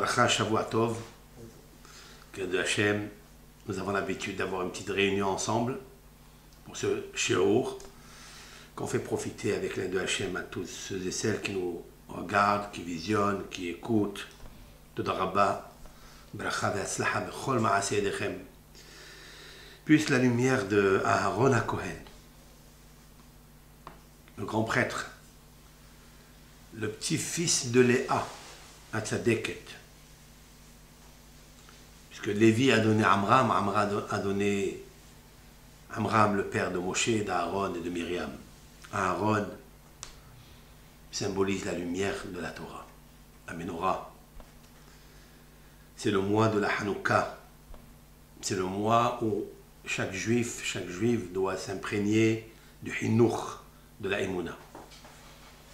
Bracha Shavua Tov, que de Hachem, nous avons l'habitude d'avoir une petite réunion ensemble pour ce shiur qu'on fait profiter avec l'aide de Hachem à tous ceux et celles qui nous regardent, qui visionnent, qui écoutent. Toda Rabba, Bracha ve'atzlacha bechol ma'aseh yedechem. Puisse la lumière de Aaron HaKohen, le grand prêtre, le petit-fils de Léa, Hatzadeket, puisque Lévi a donné Amram, Amram a donné Amram, le père de Moshe, d'Aaron et de Myriam. Aaron symbolise la lumière de la Torah, la Menorah. C'est le mois de la Hanouka. C'est le mois où chaque juif doit s'imprégner du Hinouch, de la Emouna.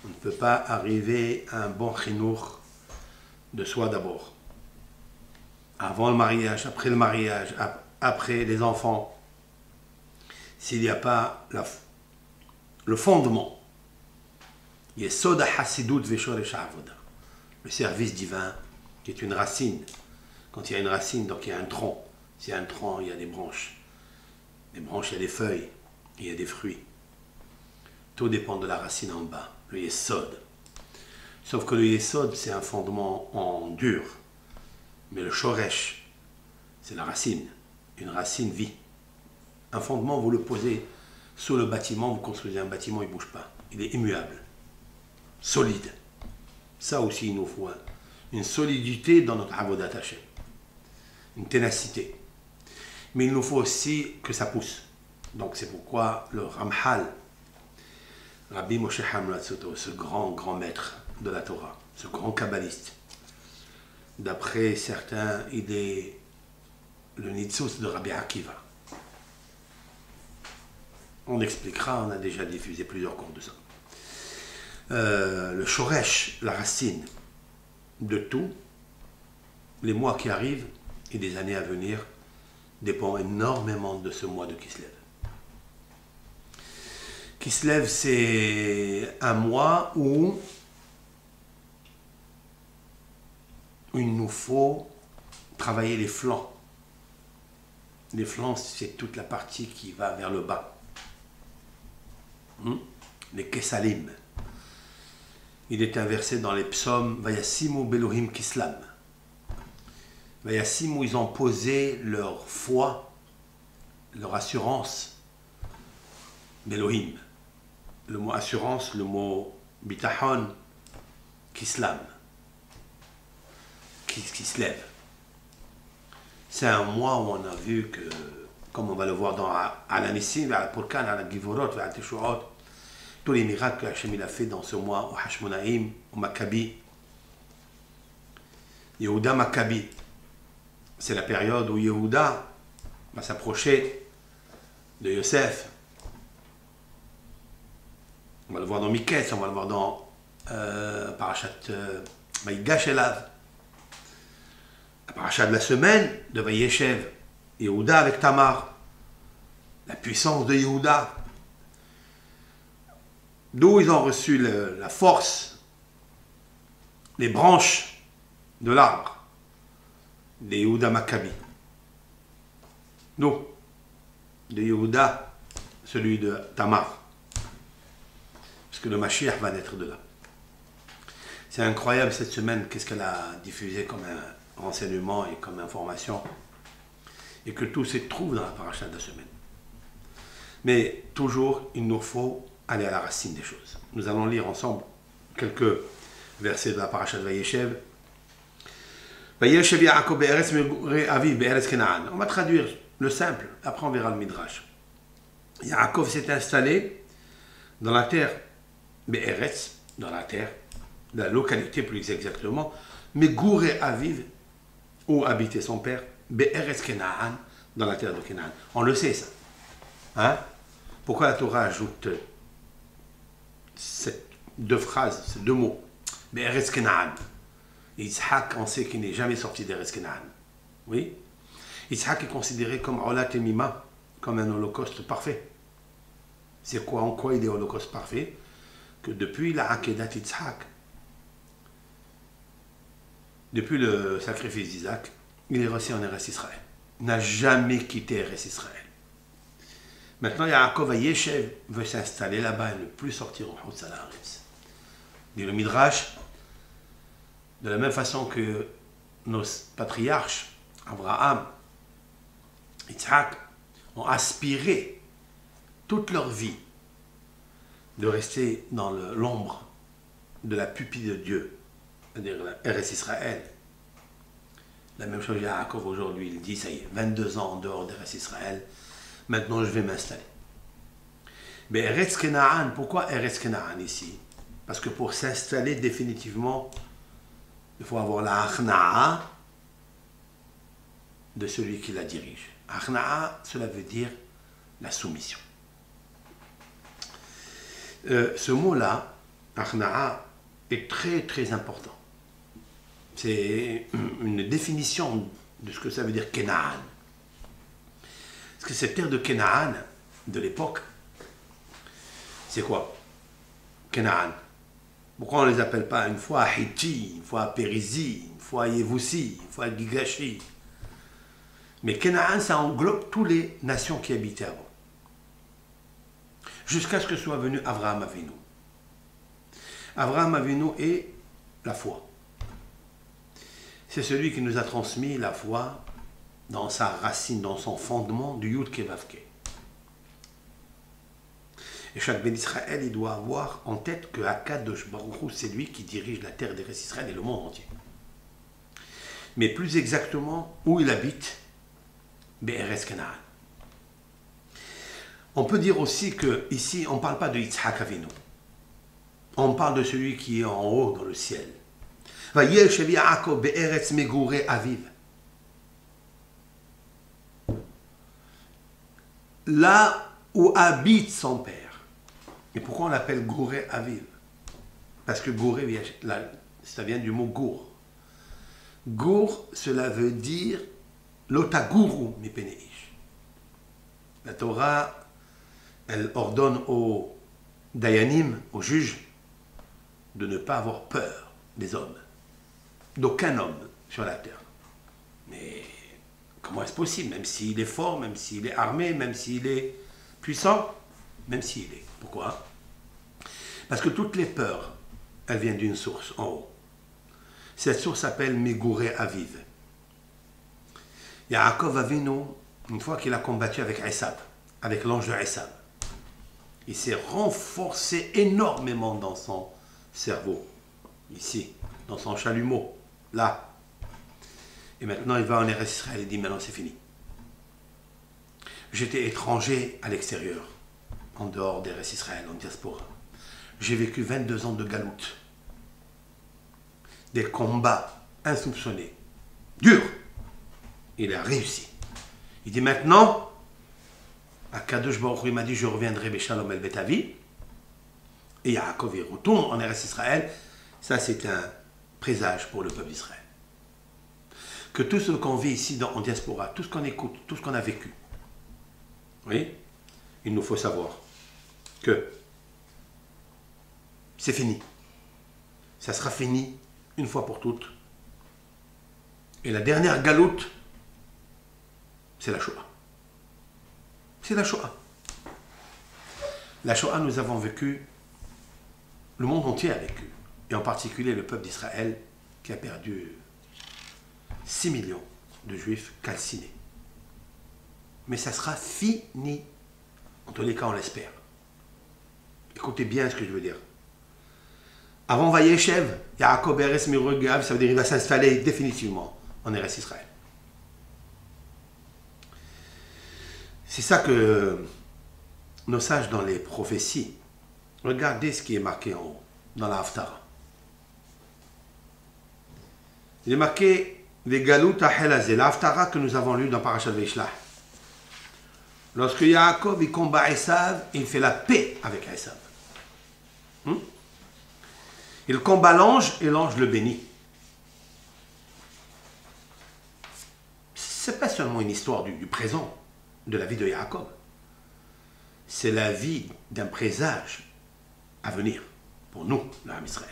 On ne peut pas arriver à un bon Hinouch de soi d'abord. Avant le mariage, après les enfants. S'il n'y a pas le fondement, Yesod HaChassidut veShoresh HaAvoda, le service divin, qui est une racine. Quand il y a une racine, donc il y a un tronc. S'il y a un tronc, il y a des branches. Les branches, il y a des feuilles, il y a des fruits. Tout dépend de la racine en bas, le Yesod. Sauf que le Yesod, c'est un fondement en dur. Mais le Shoresh, c'est la racine. Une racine vit. Un fondement, vous le posez sous le bâtiment, vous construisez un bâtiment, il ne bouge pas. Il est immuable, solide. Ça aussi, il nous faut une solidité dans notre Avodat Hashem. Une ténacité. Mais il nous faut aussi que ça pousse. Donc c'est pourquoi le Ramchal, Rabbi Moshe Hamlatzoto, ce grand maître de la Torah, ce grand kabbaliste, d'après certains, il est le Nitzos de Rabbi Akiva. On expliquera, on a déjà diffusé plusieurs cours de ça. Le Shoresh, la racine de tout, les mois qui arrivent et les années à venir, dépend énormément de ce mois de Kislev. Kislev, c'est un mois où il nous faut travailler les flancs. Les flancs, c'est toute la partie qui va vers le bas. Les Kesalim. Il est inversé dans les psaumes Vayasimu Belohim Kislam. Vayasimu, ils ont posé leur foi, leur assurance. Belohim. Le mot assurance, le mot bitachon, Kislam. Qui se lève. C'est un mois où on a vu que, comme on va le voir dans Al-Anissim, Al-Purkan, Al-Givorot, Al-Teshuot, tous les miracles que Hachem a fait dans ce mois, au Hashmonaïm, au Maccabi, Yehuda Maccabi, c'est la période où Yehuda va s'approcher de Yosef. On va le voir dans Miketz, on va le voir dans Parashat Vayigash Elav. La paracha de la semaine de Vayeshev, Yehuda avec Tamar, la puissance de Yehuda, d'où ils ont reçu la force, les branches de l'arbre, des Yehuda Maccabi. D'où de Yehuda, celui de Tamar, parce que le Mashiach va naître de là. C'est incroyable cette semaine, qu'est-ce qu'elle a diffusé comme un renseignement et comme information, et que tout se trouve dans la paracha de la semaine. Mais toujours, il nous faut aller à la racine des choses. Nous allons lire ensemble quelques versets de la paracha de Vayeshev. Vayeshev Yaakov be'eretz megurei aviv be'eretz Kenaan. On va traduire le simple, après on verra le Midrash. Yaakov s'est installé dans la terre be'eretz, dans la terre, la localité plus exactement, megurei aviv, où habitait son père, be'eretz Kenaan, dans la terre de Kenaan. On le sait ça. Hein? Pourquoi la Torah ajoute ces deux phrases, ces deux mots? Be'eretz Kenaan. Yitzhak, on sait qu'il n'est jamais sorti d'Eretz Kenaan. Oui? Yitzhak est considéré comme Olat Emima, comme un holocauste parfait. C'est quoi, en quoi il est holocauste parfait? Que depuis la Akedat Yitzhak, depuis le sacrifice d'Isaac, il est resté en Eretz Israël. Il n'a jamais quitté Eretz Israël. Maintenant, Yaakov Yeshev veut s'installer là-bas et ne plus sortir en Hutz al-Haaretz. Dit le Midrash, de la même façon que nos patriarches, Abraham, Yitzhak, ont aspiré toute leur vie de rester dans l'ombre de la pupille de Dieu, c'est-à-dire Eretz Israël. La même chose Yaakov aujourd'hui, il dit, ça y est, 22 ans en dehors d'Eretz Israël, maintenant je vais m'installer. Mais Eretz Kenaan, pourquoi Eretz Kenaan ici? Parce que pour s'installer définitivement, il faut avoir la Achna'a de celui qui la dirige. Achna'a, cela veut dire la soumission. Ce mot-là, Achna'a, est très très important. C'est une définition de ce que ça veut dire Kenaan. Parce que cette terre de Kenaan, de l'époque, c'est quoi? Kenaan. Pourquoi on ne les appelle pas une fois Hiti, une fois Périsie, une fois Yevoussi, une fois Gigashi? Mais Kenaan, ça englobe toutes les nations qui habitaient avant. Jusqu'à ce que soit venu Avraham Avinu. Avraham Avinu est la foi. C'est celui qui nous a transmis la foi dans sa racine, dans son fondement du Yud Kevavke. Et chaque Ben Israël, il doit avoir en tête que Akadosh Baruch Hu, c'est lui qui dirige la terre d'Eretz Israël et le monde entier. Mais plus exactement, où il habite, Be'eretz Kenaan. On peut dire aussi qu'ici, on ne parle pas de Yitzhak Avinu. On parle de celui qui est en haut dans le ciel. Vayeshev Yaakov be'eretz megurei aviv. Là où habite son père. Et pourquoi on l'appelle Gouré Aviv? Parce que Gouré, ça vient du mot Gour. Gour, cela veut dire l'otaguru mipeneish. La Torah, elle ordonne aux dayanim, aux juges, de ne pas avoir peur des hommes. D'aucun homme sur la terre. Mais comment est-ce possible? Même s'il est fort, même s'il est armé, même s'il est puissant, même s'il est. Pourquoi? Parce que toutes les peurs, elles viennent d'une source en haut. Cette source s'appelle Megurei Aviv. Yaakov Avinu, une fois qu'il a combattu avec Esav, avec l'ange de Esav, il s'est renforcé énormément dans son cerveau, ici, dans son chalumeau, là. Et maintenant, il va en Eretz Israël et dit, maintenant c'est fini. J'étais étranger à l'extérieur, en dehors d'Eretz Israël, en diaspora. J'ai vécu 22 ans de galoute. Des combats insoupçonnés, durs. Il a réussi. Il dit maintenant, Akadosh Baruch Hu m'a dit, je reviendrai Beshalom El Betavi. Et Yaakov il retourne en Eretz Israël. Ça, c'est un présage pour le peuple d'Israël. Que tout ce qu'on vit ici en diaspora, tout ce qu'on écoute, tout ce qu'on a vécu, oui, il nous faut savoir que c'est fini. Ça sera fini une fois pour toutes. Et la dernière galoute, c'est la Shoah. C'est la Shoah. La Shoah, nous avons vécu, le monde entier a vécu, et en particulier le peuple d'Israël qui a perdu 6 millions de juifs calcinés. Mais ça sera fini. En tous les cas, on l'espère. Écoutez bien ce que je veux dire. Avant Vayeshev, Yaakov Be'eretz megurei aviv, ça veut dire qu'il va s'installer définitivement en Eretz Israël. C'est ça que nos sages dans les prophéties, regardez ce qui est marqué en haut, dans la Haftara. Il est marqué les Galut Ha'elazé, la Haftara que nous avons lu dans Parashat Vaishlach. Lorsque Yaakov il combat Esav, il fait la paix avec Esav. Il combat l'ange et l'ange le bénit. Ce n'est pas seulement une histoire du présent, de la vie de Yaakov. C'est la vie d'un présage à venir pour nous, l'Am Israël.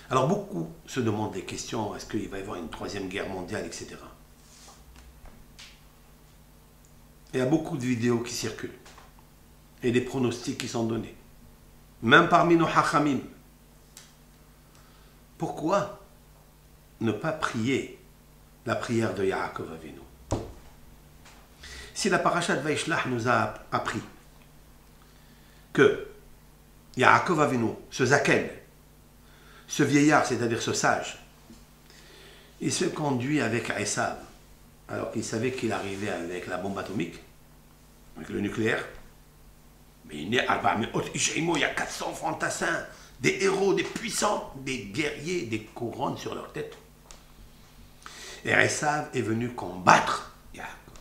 Alors beaucoup se demandent des questions, est-ce qu'il va y avoir une troisième guerre mondiale, etc. Il y a beaucoup de vidéos qui circulent et des pronostics qui sont donnés, même parmi nos hachamim. Pourquoi ne pas prier la prière de Yaakov Avinu? Si la parasha de Vaishlach nous a appris que Yaakov Avinu, ce zaken, ce vieillard, c'est-à-dire ce sage, il se conduit avec Esav, alors qu'il savait qu'il arrivait avec la bombe atomique, avec le nucléaire. Mais il est il y a 400 fantassins, des héros, des puissants, des guerriers, des couronnes sur leur tête. Et Esav est venu combattre Yaakov.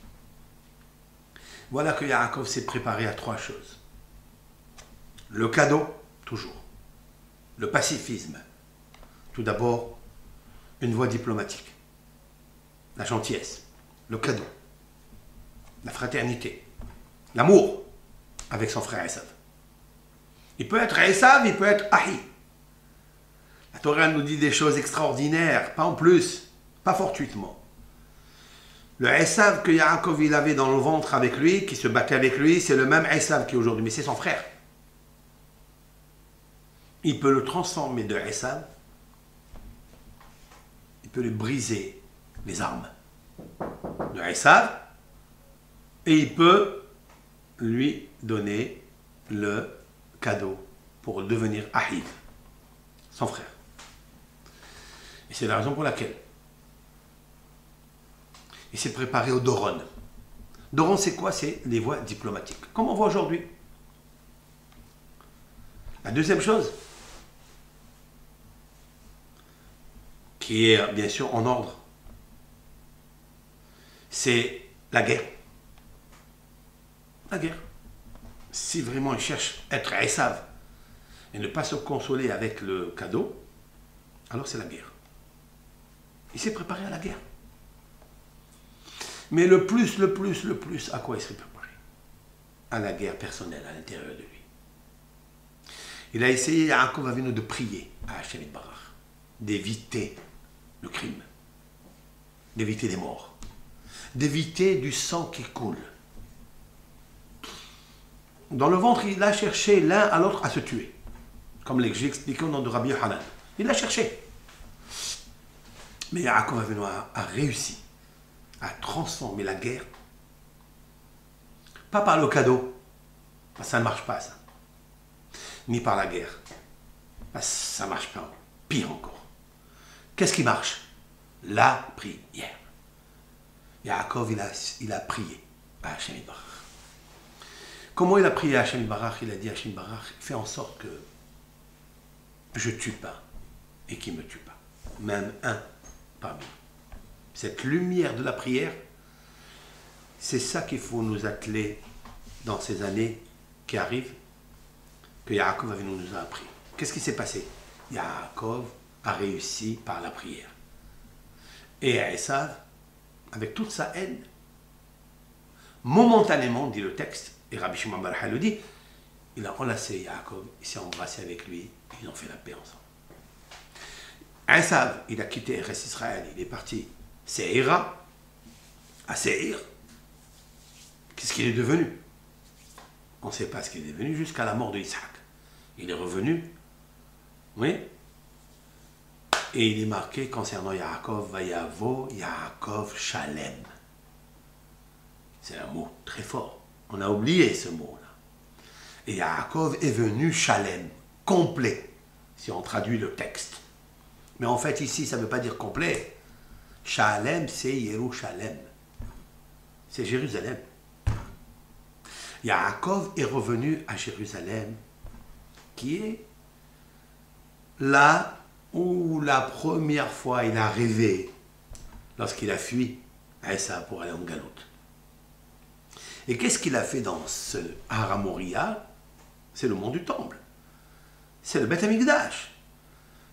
Voilà que Yaakov s'est préparé à trois choses. Le cadeau, toujours. Le pacifisme. Tout d'abord, une voie diplomatique. La gentillesse. Le cadeau. La fraternité. L'amour avec son frère Esav. Il peut être Esav, il peut être Ahi. La Torah nous dit des choses extraordinaires, pas en plus, pas fortuitement. Le Esav que Yaakov il avait dans le ventre avec lui, qui se battait avec lui, c'est le même Esav qui est aujourd'hui, mais c'est son frère. Il peut le transformer de Esav, il peut lui briser les armes de Esav, et il peut lui donner le cadeau pour devenir Ahiv, son frère. Et c'est la raison pour laquelle il s'est préparé au Doron. Doron, c'est quoi? C'est les voies diplomatiques, comme on voit aujourd'hui. La deuxième chose, qui est bien sûr en ordre, c'est la guerre. La guerre. Si vraiment il cherche à être Esav et ne pas se consoler avec le cadeau, alors c'est la guerre. Il s'est préparé à la guerre. Mais le plus, à quoi il s'est préparé? À la guerre personnelle, à l'intérieur de lui. Il a essayé, Yaakov Avinu, de prier à Hashem Yitbarach, d'éviter le crime, d'éviter les morts, d'éviter du sang qui coule. Dans le ventre, il a cherché l'un à l'autre à se tuer. Comme j'ai expliqué au nom de Rabbi Yohanan. Il l'a cherché. Mais Yaakov Avinu a réussi à transformer la guerre, pas par le cadeau, parce que ça ne marche pas ça, ni par la guerre, parce que ça ne marche pas, pire encore. Qu'est-ce qui marche? La prière. Yaakov, il a prié à Hashem Yitbarach. Comment il a prié à Hashem Yitbarach? Il a dit à Hashem Yitbarach, fais en sorte que je ne tue pas et qu'il ne me tue pas, même un parmi nous. Cette lumière de la prière, c'est ça qu'il faut nous atteler dans ces années qui arrivent, que Yaakov nous a appris. Qu'est-ce qui s'est passé? Yaakov a réussi par la prière. Et Esav, avec toute sa haine, momentanément, dit le texte, et Rabbi Shimon bar Yochai le dit, il a enlacé Yaakov, il s'est embrassé avec lui, ils ont fait la paix ensemble. Esav, il a quitté Eretz Israël, il est parti Seira, à Seir. Qu'est-ce qu'il est devenu? On ne sait pas ce qu'il est devenu jusqu'à la mort de Isaac. Il est revenu, oui, et il est marqué concernant Yaakov, Vayavo, Yaakov Shalem. C'est un mot très fort. On a oublié ce mot-là. Et Yaakov est venu Shalem, complet, si on traduit le texte. Mais en fait, ici, ça ne veut pas dire complet. Shalem, c'est Yerushalem. C'est Jérusalem. Yaakov est revenu à Jérusalem, qui est là où la première fois il a rêvé, lorsqu'il a fui Esav pour aller en Galoute. Et qu'est-ce qu'il a fait dans ce Har Moria? C'est le mont du Temple. C'est le Beth Amikdash.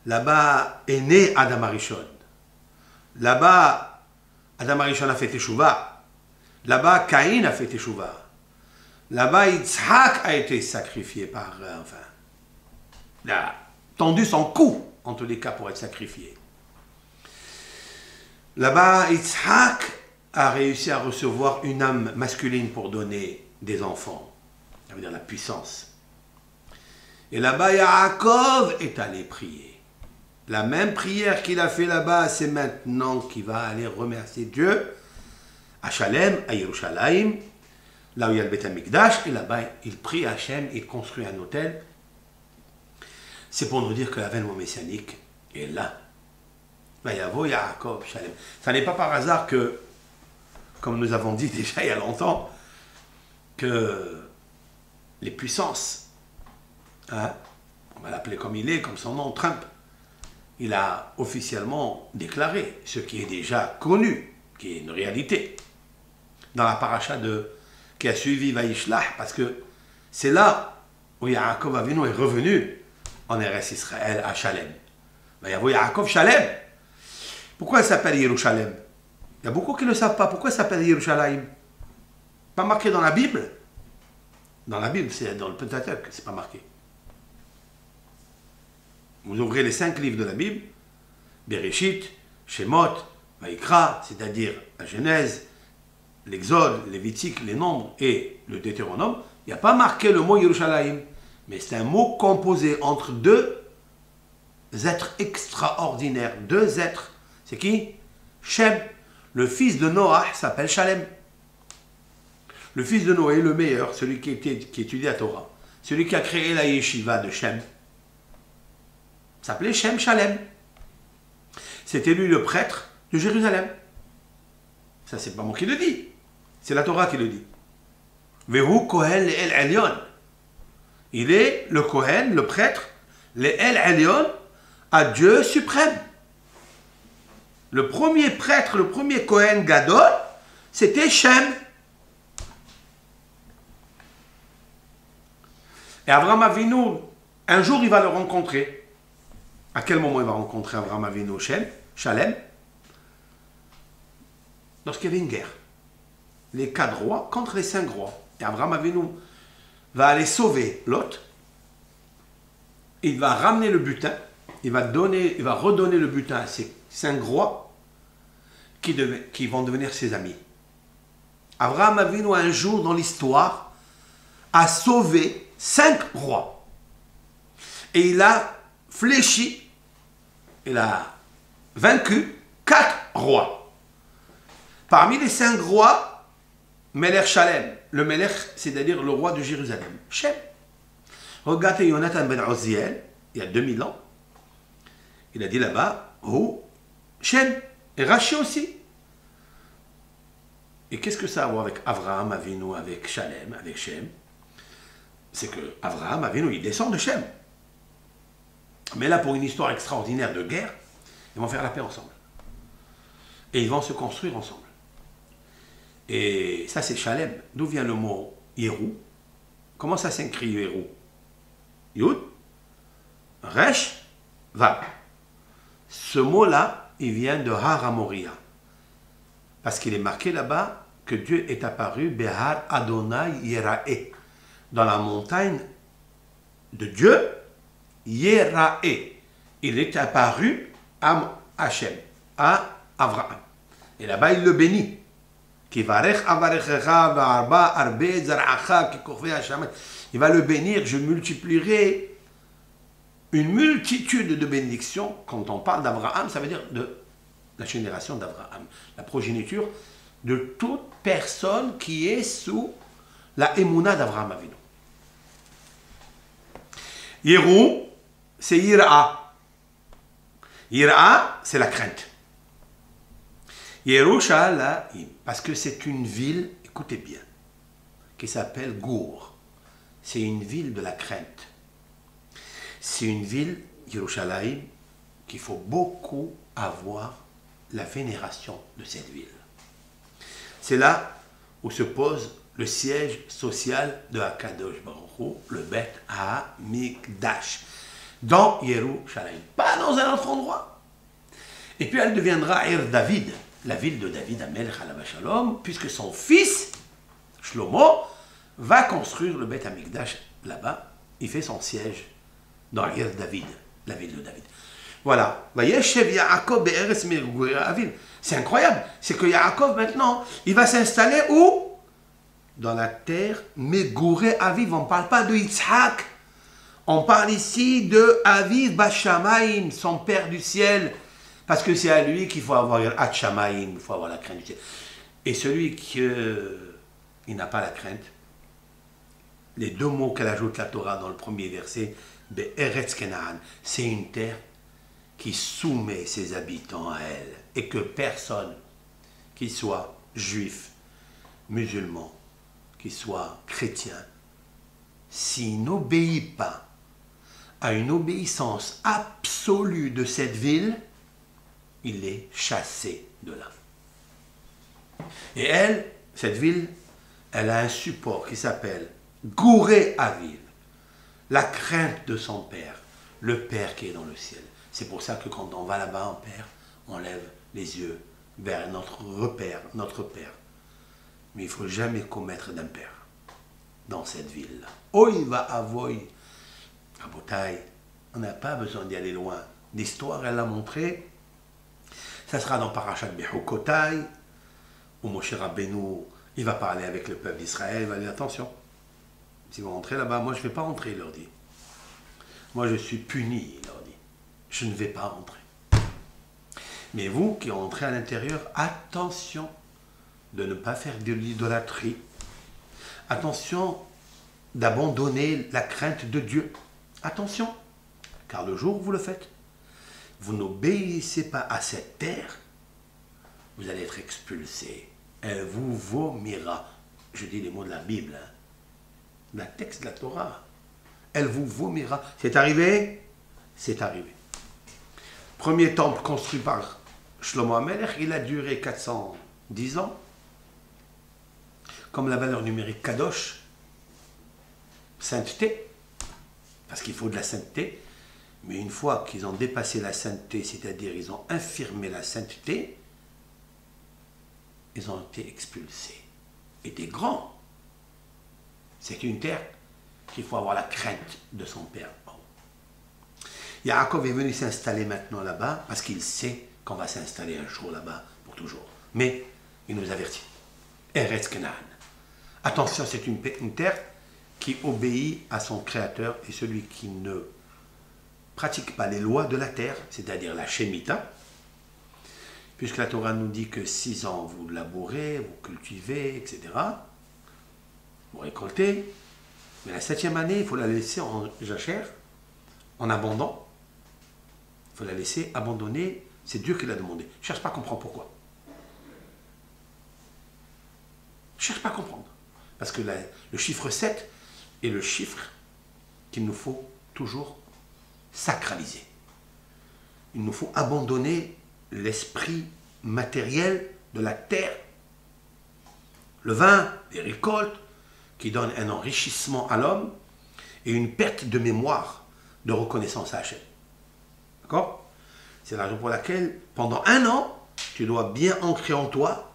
Là-bas est né Adam Arishon. Là-bas, Adam Arishon a fait Teshuvah. Là-bas, Caïn a fait Teshuvah. Là-bas, Yitzhak a été sacrifié par... il a tendu son cou en tous les cas pour être sacrifié. Là-bas, Yitzhak a réussi à recevoir une âme masculine pour donner des enfants, ça veut dire la puissance. Et là-bas, Yaakov est allé prier. La même prière qu'il a fait là-bas, c'est maintenant qu'il va aller remercier Dieu à Shalem, à Yerushalayim, là où il y a le Beth Amikdash, et là-bas, il prie Hachem, il construit un autel. C'est pour nous dire que l'avènement messianique est là. Vayavo Yaakov Shalem. Ça n'est pas par hasard que, comme nous avons dit déjà il y a longtemps, que les puissances, hein, on va l'appeler comme il est, comme son nom, Trump, il a officiellement déclaré ce qui est déjà connu, qui est une réalité, dans la paracha qui a suivi Vaïshlach, parce que c'est là où Yaakov Avinu est revenu en Eretz Israël à Shalem. Vayavo Yaakov Shalem. Pourquoi il s'appelle Yerushalem? Il y a beaucoup qui ne le savent pas. Pourquoi il s'appelle Yerushalayim? Pas marqué dans la Bible. Dans la Bible, c'est dans le Pentateuch, c'est pas marqué. Vous ouvrez les 5 livres de la Bible, Bereshit, Shemot, Vaïkra, c'est-à-dire la Genèse, l'Exode, Lévitique, les Nombres et le Deutéronome, il n'y a pas marqué le mot Yerushalayim. Mais c'est un mot composé entre deux êtres extraordinaires, deux êtres. C'est qui? Shem. Le fils de Noah s'appelle Shalem. Le fils de Noé, le meilleur, celui qui étudie la Torah, celui qui a créé la yeshiva de Shem, s'appelait Shem Shalem. C'était lui le prêtre de Jérusalem. Ça, c'est pas moi qui le dis. C'est la Torah qui le dit. Vehu Kohen El Elyon. Il est le Kohen, le prêtre, le El Elyon, à Dieu suprême. Le premier prêtre, le premier Kohen Gadol, c'était Shem. Et Abraham Avinu, un jour, il va le rencontrer. À quel moment il va rencontrer Abraham Avinu Shalem? Lorsqu'il y avait une guerre. Les 4 rois contre les 5 rois. Et Abraham Avinu va aller sauver Lot. Il va ramener le butin. Il va redonner le butin à ces 5 rois qui vont devenir ses amis. Abraham Avinu, un jour dans l'histoire, a sauvé 5 rois. Et il a fléchi, il a vaincu 4 rois. Parmi les 5 rois, Melech Shalem, le Melech, c'est-à-dire le roi de Jérusalem, Shem. Regardez Yonatan ben Oziel, il y a 2000 ans, il a dit là-bas, oh, Shem, et Rashi aussi. Et qu'est-ce que ça a à voir avec Abraham Avinu, avec Shalem, avec Shem? C'est que Abraham Avinu, il descend de Shem. Mais là, pour une histoire extraordinaire de guerre, ils vont faire la paix ensemble. Et ils vont se construire ensemble. Et ça, c'est Shalem. D'où vient le mot Yerou? Comment ça s'écrit Yerou? Yud, Resh, Vav. Ce mot-là, il vient de Har HaMoria. Parce qu'il est marqué là-bas que Dieu est apparu Behar Adonai Yerae. Dans la montagne de Dieu, Yerae. Il est apparu à Hachem, à Abraham. Et là-bas, il le bénit. Il va le bénir, je multiplierai une multitude de bénédictions. Quand on parle d'Abraham, ça veut dire de la génération d'Abraham, la progéniture de toute personne qui est sous la émouna d'Abraham Avinu. Yerou, c'est Yira. Yira, c'est la crainte. Yerushalayim, parce que c'est une ville, écoutez bien, qui s'appelle Gour. C'est une ville de la crainte. C'est une ville, Yerushalayim, qu'il faut beaucoup avoir la vénération de cette ville. C'est là où se pose le siège social de Akadosh Baruch Hu, le Bet HaMikdash, dans Yerushalayim, pas dans un autre endroit. Et puis elle deviendra Ir David, la ville de David Amelech Alav Shalom, puisque son fils, Shlomo, va construire le Bet HaMikdash là-bas. Il fait son siège dans Ir David, la ville de David. Voilà. Vayeshev Yaakov be'eretz megurei aviv. C'est incroyable. C'est que Yaakov, maintenant, il va s'installer où? Dans la terre megurei aviv. On ne parle pas de Yitzhak. On parle ici de Aviv Bashamaim, son père du ciel. Parce que c'est à lui qu'il faut avoir Hatshamaim, il faut avoir la crainte du ciel. Et celui qui il n'a pas la crainte, les deux mots qu'elle ajoute la Torah dans le premier verset, Be'eretz Kenaan, c'est une terre qui soumet ses habitants à elle. Et que personne, qu'il soit juif, musulman, qu'il soit chrétien, s'il n'obéit pas à une obéissance absolue de cette ville, il est chassé de là. Et elle, cette ville, elle a un support qui s'appelle Gurei Aviv, la crainte de son père, le père qui est dans le ciel. C'est pour ça que quand on va là-bas en père, on lève les yeux vers notre repère, notre père. Mais il ne faut jamais commettre d'impair dans cette ville-là. Oy va avoy. Rabotai, on n'a pas besoin d'y aller loin. L'histoire, elle l'a montré. Ça sera dans Parashat Bechukotai, où Moshe Rabbeinu, il va parler avec le peuple d'Israël, il va dire attention, si vous rentrez là-bas, moi je ne vais pas rentrer, il leur dit. Moi je suis puni, il leur dit. Je ne vais pas rentrer. Mais vous qui rentrez à l'intérieur, attention de ne pas faire de l'idolâtrie. Attention d'abandonner la crainte de Dieu. Attention, car le jour où vous le faites, vous n'obéissez pas à cette terre, vous allez être expulsé. Elle vous vomira. Je dis les mots de la Bible, hein. La texte de la Torah. Elle vous vomira. C'est arrivé? C'est arrivé. Premier temple construit par Shlomo HaMelech, il a duré 410 ans. Comme la valeur numérique Kadosh, sainteté, parce qu'il faut de la sainteté, mais une fois qu'ils ont dépassé la sainteté, c'est-à-dire ils ont infirmé la sainteté, ils ont été expulsés. Et des grands. C'est une terre qu'il faut avoir la crainte de son père. Yaakov est venu s'installer maintenant là-bas parce qu'il sait qu'on va s'installer un jour là-bas pour toujours. Mais il nous avertit. Eretz Kenaan. Attention, c'est une terre qui obéit à son créateur, et celui qui ne pratique pas les lois de la terre, c'est-à-dire la Shemitah, puisque la Torah nous dit que 6 ans vous labourez, vous cultivez, etc. Vous récoltez, mais la 7e année, il faut la laisser en jachère, en abandon. Il faut la laisser abandonner, c'est Dieu qui l'a demandé. Je ne cherche pas à comprendre pourquoi. Je ne cherche pas à comprendre. Parce que le chiffre 7 est le chiffre qu'il nous faut toujours sacraliser. Il nous faut abandonner l'esprit matériel de la terre. Le vin, les récoltes, qui donnent un enrichissement à l'homme et une perte de mémoire, de reconnaissance à Hachem. D'accord? C'est la raison pour laquelle, pendant 1 an, tu dois bien ancrer en toi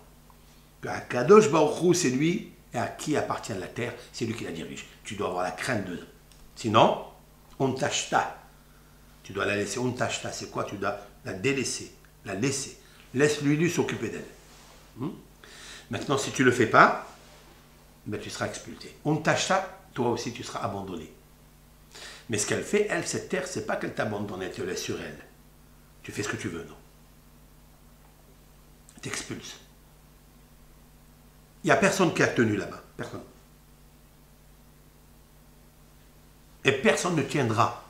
que Kadosh Baruch Hu, c'est lui, et à qui appartient la terre, c'est lui qui la dirige. Tu dois avoir la crainte de. Sinon, on t'acheta. Tu dois la laisser. On t'acheta, c'est quoi? Tu dois la délaisser, la laisser. Laisse-lui s'occuper d'elle. Maintenant, si tu ne le fais pas, ben, tu seras expulsé. On t'acheta, toi aussi tu seras abandonné. Mais ce qu'elle fait, elle, cette terre, c'est pas qu'elle t'abandonne, elle te laisse sur elle. Tu fais ce que tu veux, non. T'expulses. Il n'y a personne qui a tenu là-bas. Personne. Et personne ne tiendra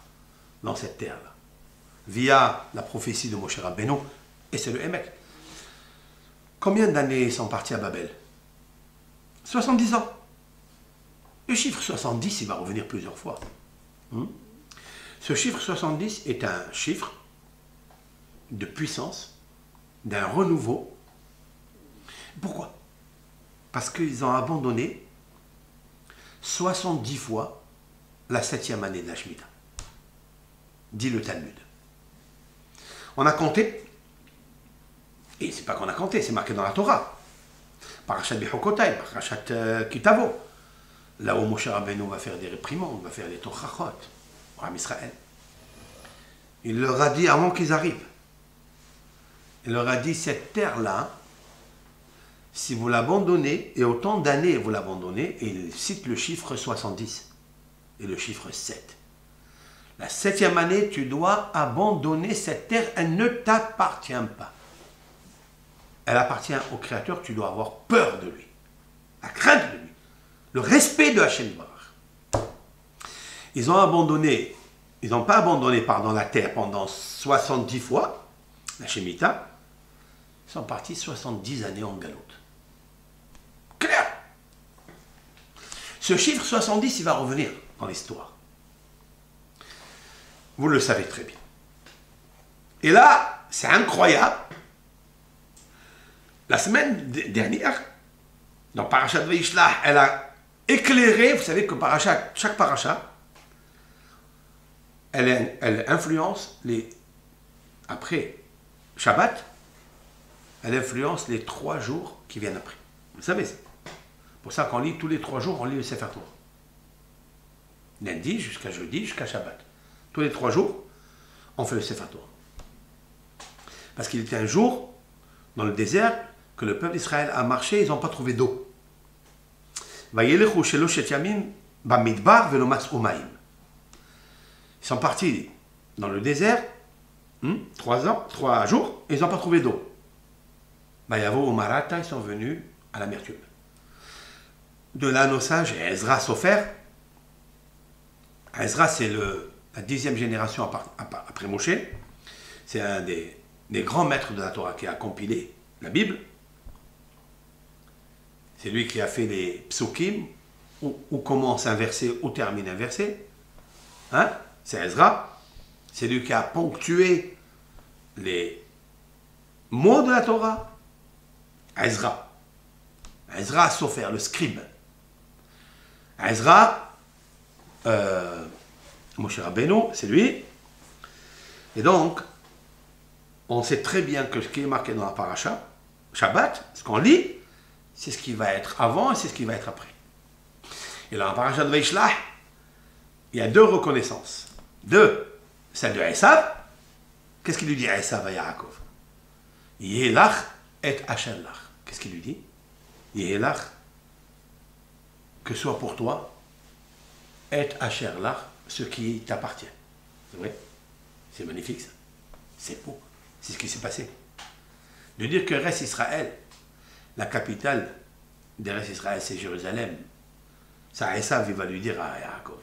dans cette terre-là. Via la prophétie de Moshe Rabbeinu, et c'est le Emek. Combien d'années sont partis à Babel? 70 ans. Le chiffre 70, il va revenir plusieurs fois. Ce chiffre 70 est un chiffre de puissance, d'un renouveau. Pourquoi? Parce qu'ils ont abandonné 70 fois la 7e année de la Shemitah. Dit le Talmud. On a compté, et c'est pas qu'on a compté, c'est marqué dans la Torah. Parashat Bechukotai, Parashat Kitavo. Là où Moshe Rabbeinu va faire des réprimandes, va faire des tochachot, pour Am Israël. Il leur a dit avant qu'ils arrivent. Il leur a dit, cette terre-là, si vous l'abandonnez, et autant d'années vous l'abandonnez, et il cite le chiffre 70 et le chiffre 7. La 7e année, tu dois abandonner cette terre, elle ne t'appartient pas. Elle appartient au Créateur, tu dois avoir peur de lui, la crainte de lui, le respect de Hachem Barach. Ils ont abandonné, ils n'ont pas abandonné la terre pendant 70 fois, la Shemitah, ils sont partis 70 années en galoute. Clair. Ce chiffre 70, il va revenir dans l'histoire. Vous le savez très bien. Et là, c'est incroyable. La semaine dernière, dans Parashat Vayishlach, elle a éclairé, vous savez que chaque parasha, elle influence après Shabbat, elle influence les 3 jours qui viennent après. Vous savez, c'est pour ça qu'on lit tous les 3 jours, on lit le Sefer Torah. Lundi jusqu'à jeudi, jusqu'à Shabbat. Tous les 3 jours, on fait le Sefer Torah. Parce qu'il était un jour, dans le désert, que le peuple d'Israël a marché, ils n'ont pas trouvé d'eau. Ils sont partis dans le désert, 3 jours, et ils n'ont pas trouvé d'eau. Ils sont venus à l'amertume. De là, nos sages, Ezra Sofer. Ezra, c'est la 10e génération après Moshe. C'est un des grands maîtres de la Torah qui a compilé la Bible. C'est lui qui a fait les psukim, où commence un verset, où termine un verset. Hein? C'est Ezra. C'est lui qui a ponctué les mots de la Torah. Ezra. Ezra Sofer, le scribe. Ezra, Moshe Rabbeinu, c'est lui. Et donc, on sait très bien que ce qui est marqué dans la paracha, Shabbat, ce qu'on lit, c'est ce qui va être avant et c'est ce qui va être après. Et dans la paracha de Vayishlach, il y a 2 reconnaissances. 2, celle de Esav. Qu'est-ce qu'il lui dit à Esav à Yaakov? Yelach et Asherlach. Qu'est-ce qu'il lui dit? Yelach, que soit pour toi, et Asherlach, ce qui t'appartient. C'est vrai? C'est magnifique ça. C'est beau. C'est ce qui s'est passé. De dire que Eretz Israël, la capitale d'Eretz Israël, c'est Jérusalem. Ça, Esav, il va lui dire à Yaakov.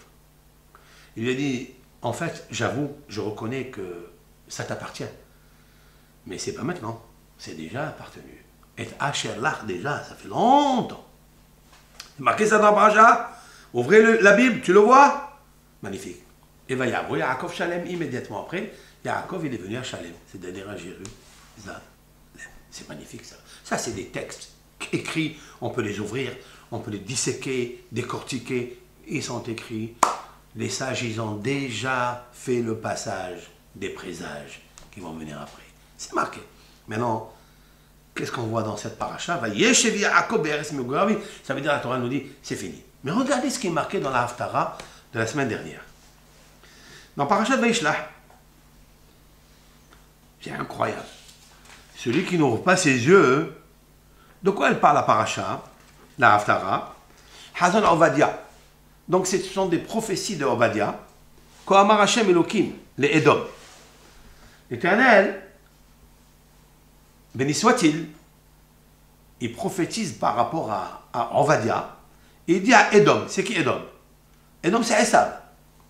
Il lui a dit, en fait, j'avoue, je reconnais que ça t'appartient. Mais c'est pas maintenant. C'est déjà appartenu. Et Asherlach, déjà, ça fait longtemps. C'est marqué ça dans Paracha. Ouvrez la Bible, tu le vois? Magnifique. Et va Yaakov Shalem, immédiatement après, Yaakov, il est venu à Shalem, c'est-à-dire à Jérusalem. C'est magnifique ça. Ça, c'est des textes écrits, on peut les ouvrir, on peut les disséquer, décortiquer. Ils sont écrits. Les sages, ils ont déjà fait le passage des présages qui vont venir après. C'est marqué. Maintenant, qu'est-ce qu'on voit dans cette paracha? Ça veut dire, la Torah nous dit, c'est fini. Mais regardez ce qui est marqué dans la Haftara de la semaine dernière. Dans Parashat Vayishlach, c'est incroyable. Celui qui n'ouvre pas ses yeux, de quoi elle parle la paracha, la Haftara? Hazon Ovadia. Donc ce sont des prophéties de Ovadia. Kohamar Hashem Elokim, les Edom. L'Éternel, béni soit-il, il prophétise par rapport à Ovadia. Et il dit à Edom, c'est qui Edom? Edom, c'est Esav.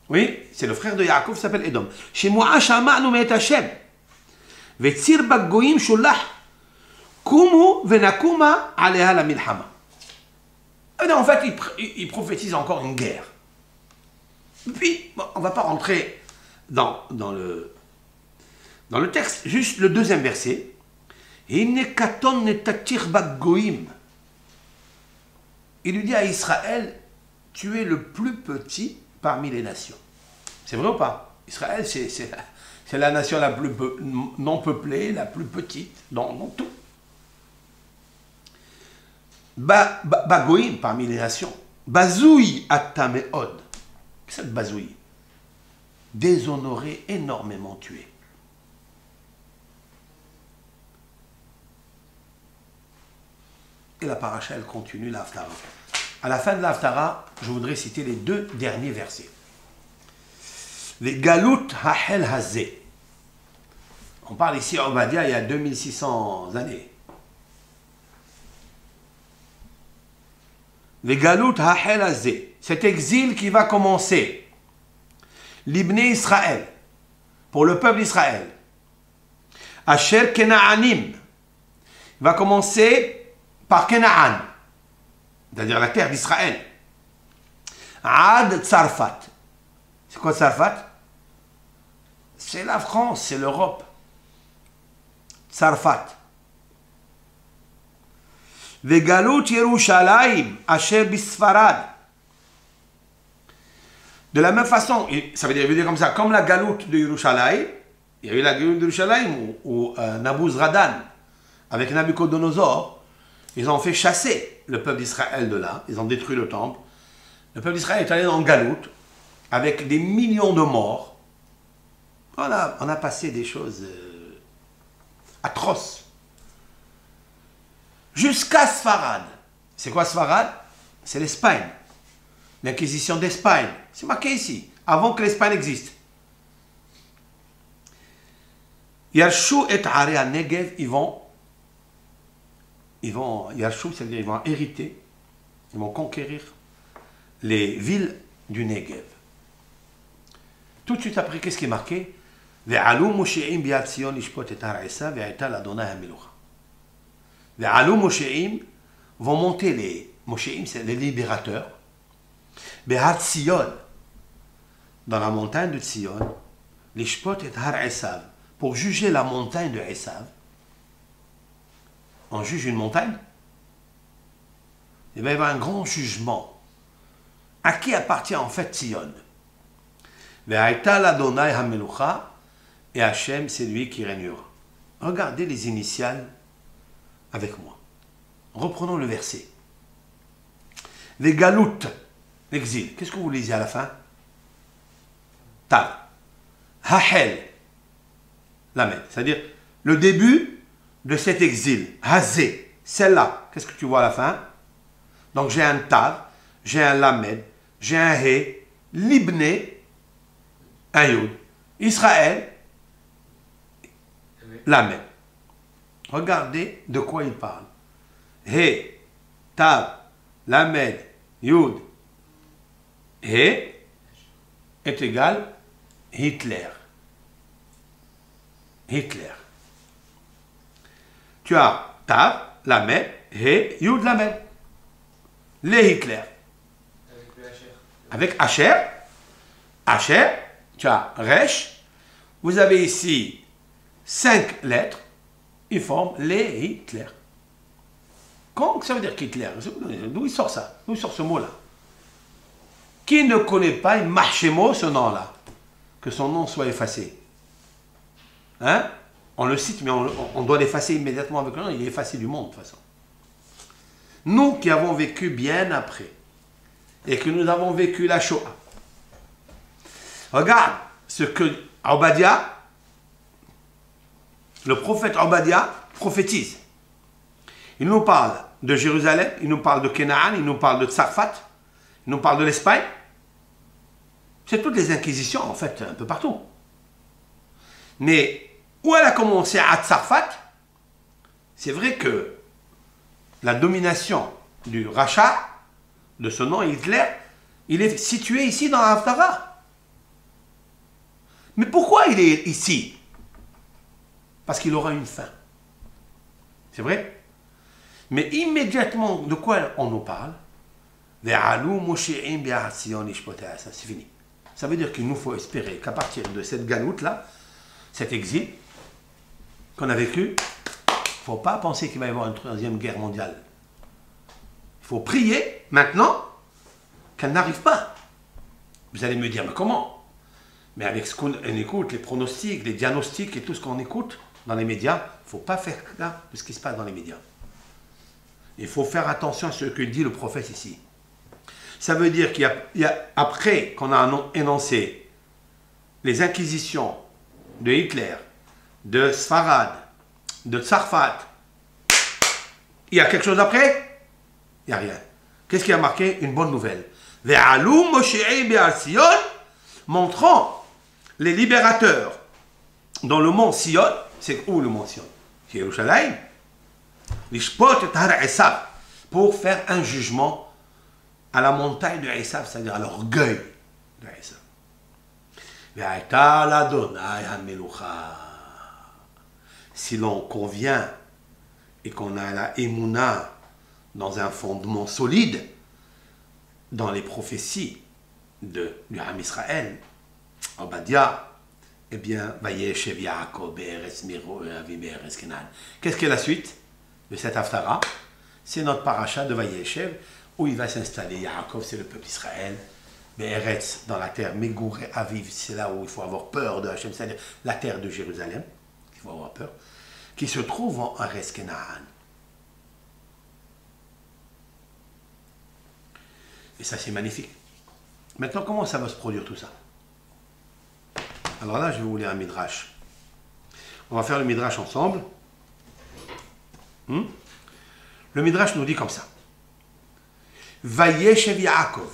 Oui, c'est le frère de Yaakov qui s'appelle Edom. Shemoa shama'nu me'et Hashem. Vetzir baggoyim shulach. Kumu venakuma aleha la milhama. En fait, il prophétise encore une guerre. Puis, bon, on ne va pas rentrer dans le texte, juste le 2e verset. Il lui dit à Israël, tu es le plus petit parmi les nations. C'est vrai ou pas? Israël, c'est la nation la plus non peuplée, la plus petite dans tout. Bagoïm parmi les nations. Bazoui atameod. Qu'est-ce que Bazoui? déshonorés, énormément tués. Et la paracha, elle continue l'Haftara. À la fin de l'Haftara, je voudrais citer les 2 derniers versets. Les Galut Hachel Hazé. On parle ici à Obadia il y a 2600 années. Les Galut Hachel Hazé. Cet exil qui va commencer. L'Ibn Israël. Pour le peuple d'Israël. Asher Kenaanim. Il va commencer par Kenaan, c'est-à-dire la terre d'Israël. Ad Tzarfat. C'est quoi Tzarfat? C'est la France, c'est l'Europe. Tzarfat. Vegalut Yerushalayim, Asher Bisfarad. De la même façon, ça veut dire comme ça, comme la galoute de Yerushalayim, il y a eu la galoute de Yerushalayim où Nabouzradan, avec Nabucodonosor, ils ont fait chasser le peuple d'Israël de là. Ils ont détruit le temple. Le peuple d'Israël est allé dans Galoute avec des millions de morts. On a passé des choses atroces. Jusqu'à Sfarad. C'est quoi Sfarad? C'est l'Espagne. L'Inquisition d'Espagne. C'est marqué ici. Avant que l'Espagne existe. Yarshu et Area Negev, ils vont Yashub, c'est-à-dire ils vont hériter, ils vont conquérir les villes du Negev. Tout de suite après, qu'est-ce qui est marqué? Ve'alu Mosheim bi'ad Sion lishpot et Har Esav ve'ayta l'Adonai hamelucha. Ve'alu Mosheim vont monter les Mosheim, c'est les libérateurs. Bi'ad Sion, dans la montagne de Sion, lishpot et Har Esav, pour juger la montagne de Esav. On juge une montagne, il va y avoir un grand jugement. À qui appartient en fait Sion? Ve'ayta l'Adonai hamelucha, et Hachem, c'est lui qui régnera. Regardez les initiales avec moi. Reprenons le verset. Les galoutes, l'exil. Qu'est-ce que vous lisez à la fin? Tav. Hachel, Lamed. C'est-à-dire le début de cet exil, Hazé, celle-là, qu'est-ce que tu vois à la fin? Donc j'ai un Tav, j'ai un Lamed, j'ai un He, Libné, un Yud, Israël, Lamed. Regardez de quoi il parle. He, Tav, Lamed, Yud, He est égal Hitler. Hitler. Tu as Tav, Lamed, He, Yud, Lamed. Les Hitler. Avec le Hacher. Avec Asher. Asher, tu as Resh. Vous avez ici 5 lettres. Ils forment les Hitler. Comment ça veut dire qu'Hitler? D'où il sort ça? D'où il sort ce mot-là? Qui ne connaît pas Mahshemo, ce nom-là? Que son nom soit effacé. Hein? On le cite, mais on doit l'effacer immédiatement avec le nom. Il est effacé du monde, de toute façon. Nous qui avons vécu bien après, et que nous avons vécu la Shoah, regarde ce que Obadia, le prophète Obadia, prophétise. Il nous parle de Jérusalem, il nous parle de Kenaan, il nous parle de Tzarfat, il nous parle de l'Espagne. C'est toutes les inquisitions, en fait, un peu partout. Mais où elle a commencé à Tzarfat, c'est vrai que la domination du rachat, de ce nom Hitler, il est situé ici dans l'Haftara. Mais pourquoi il est ici? Parce qu'il aura une fin. C'est vrai? Mais immédiatement, de quoi on nous parle? C'est fini. Ça veut dire qu'il nous faut espérer qu'à partir de cette galoute-là, cet exil qu'on a vécu, il ne faut pas penser qu'il va y avoir une troisième guerre mondiale. Il faut prier maintenant qu'elle n'arrive pas. Vous allez me dire, mais comment? Mais avec ce qu'on écoute, les pronostics, les diagnostics et tout ce qu'on écoute dans les médias, il ne faut pas faire là de ce qui se passe dans les médias. Il faut faire attention à ce que dit le prophète ici. Ça veut dire qu'il y a après qu'on a énoncé les inquisitions de Hitler, de Sfarad, de Tsarfat, il y a quelque chose après? Il n'y a rien. Qu'est-ce qui a marqué? Une bonne nouvelle. Ve'alou Moshe'i be'al Sion, montrant les libérateurs dans le mont Sion. C'est où le mont Sion? C'est Yerushalayim. Lishpot et Har Esav, pour faire un jugement à la montagne de Esav, c'est-à-dire à l'orgueil de Esav. Ve'ayta l'Adonai hamelucha. Si l'on convient et qu'on a la émouna dans un fondement solide, dans les prophéties du Ham Israël, Obadiah, eh bien, Vayeshev Yaakov be'eretz Miro Avim be'eretz Kenan. Qu'est-ce que la suite de cette haftara? C'est notre paracha de Vayeshev, où il va s'installer. Yaakov, c'est le peuple d'Israël. Be'eretz, dans la terre, Megure Aviv, c'est là où il faut avoir peur de Hachem, c'est-à-dire la terre de Jérusalem, il faut avoir peur, qui se trouve en Eretz Kenaan. Et ça, c'est magnifique. Maintenant, comment ça va se produire tout ça? Alors là, je vais vous lire un midrash. On va faire le midrash ensemble. Le midrash nous dit comme ça. Vayeshev Yaakov.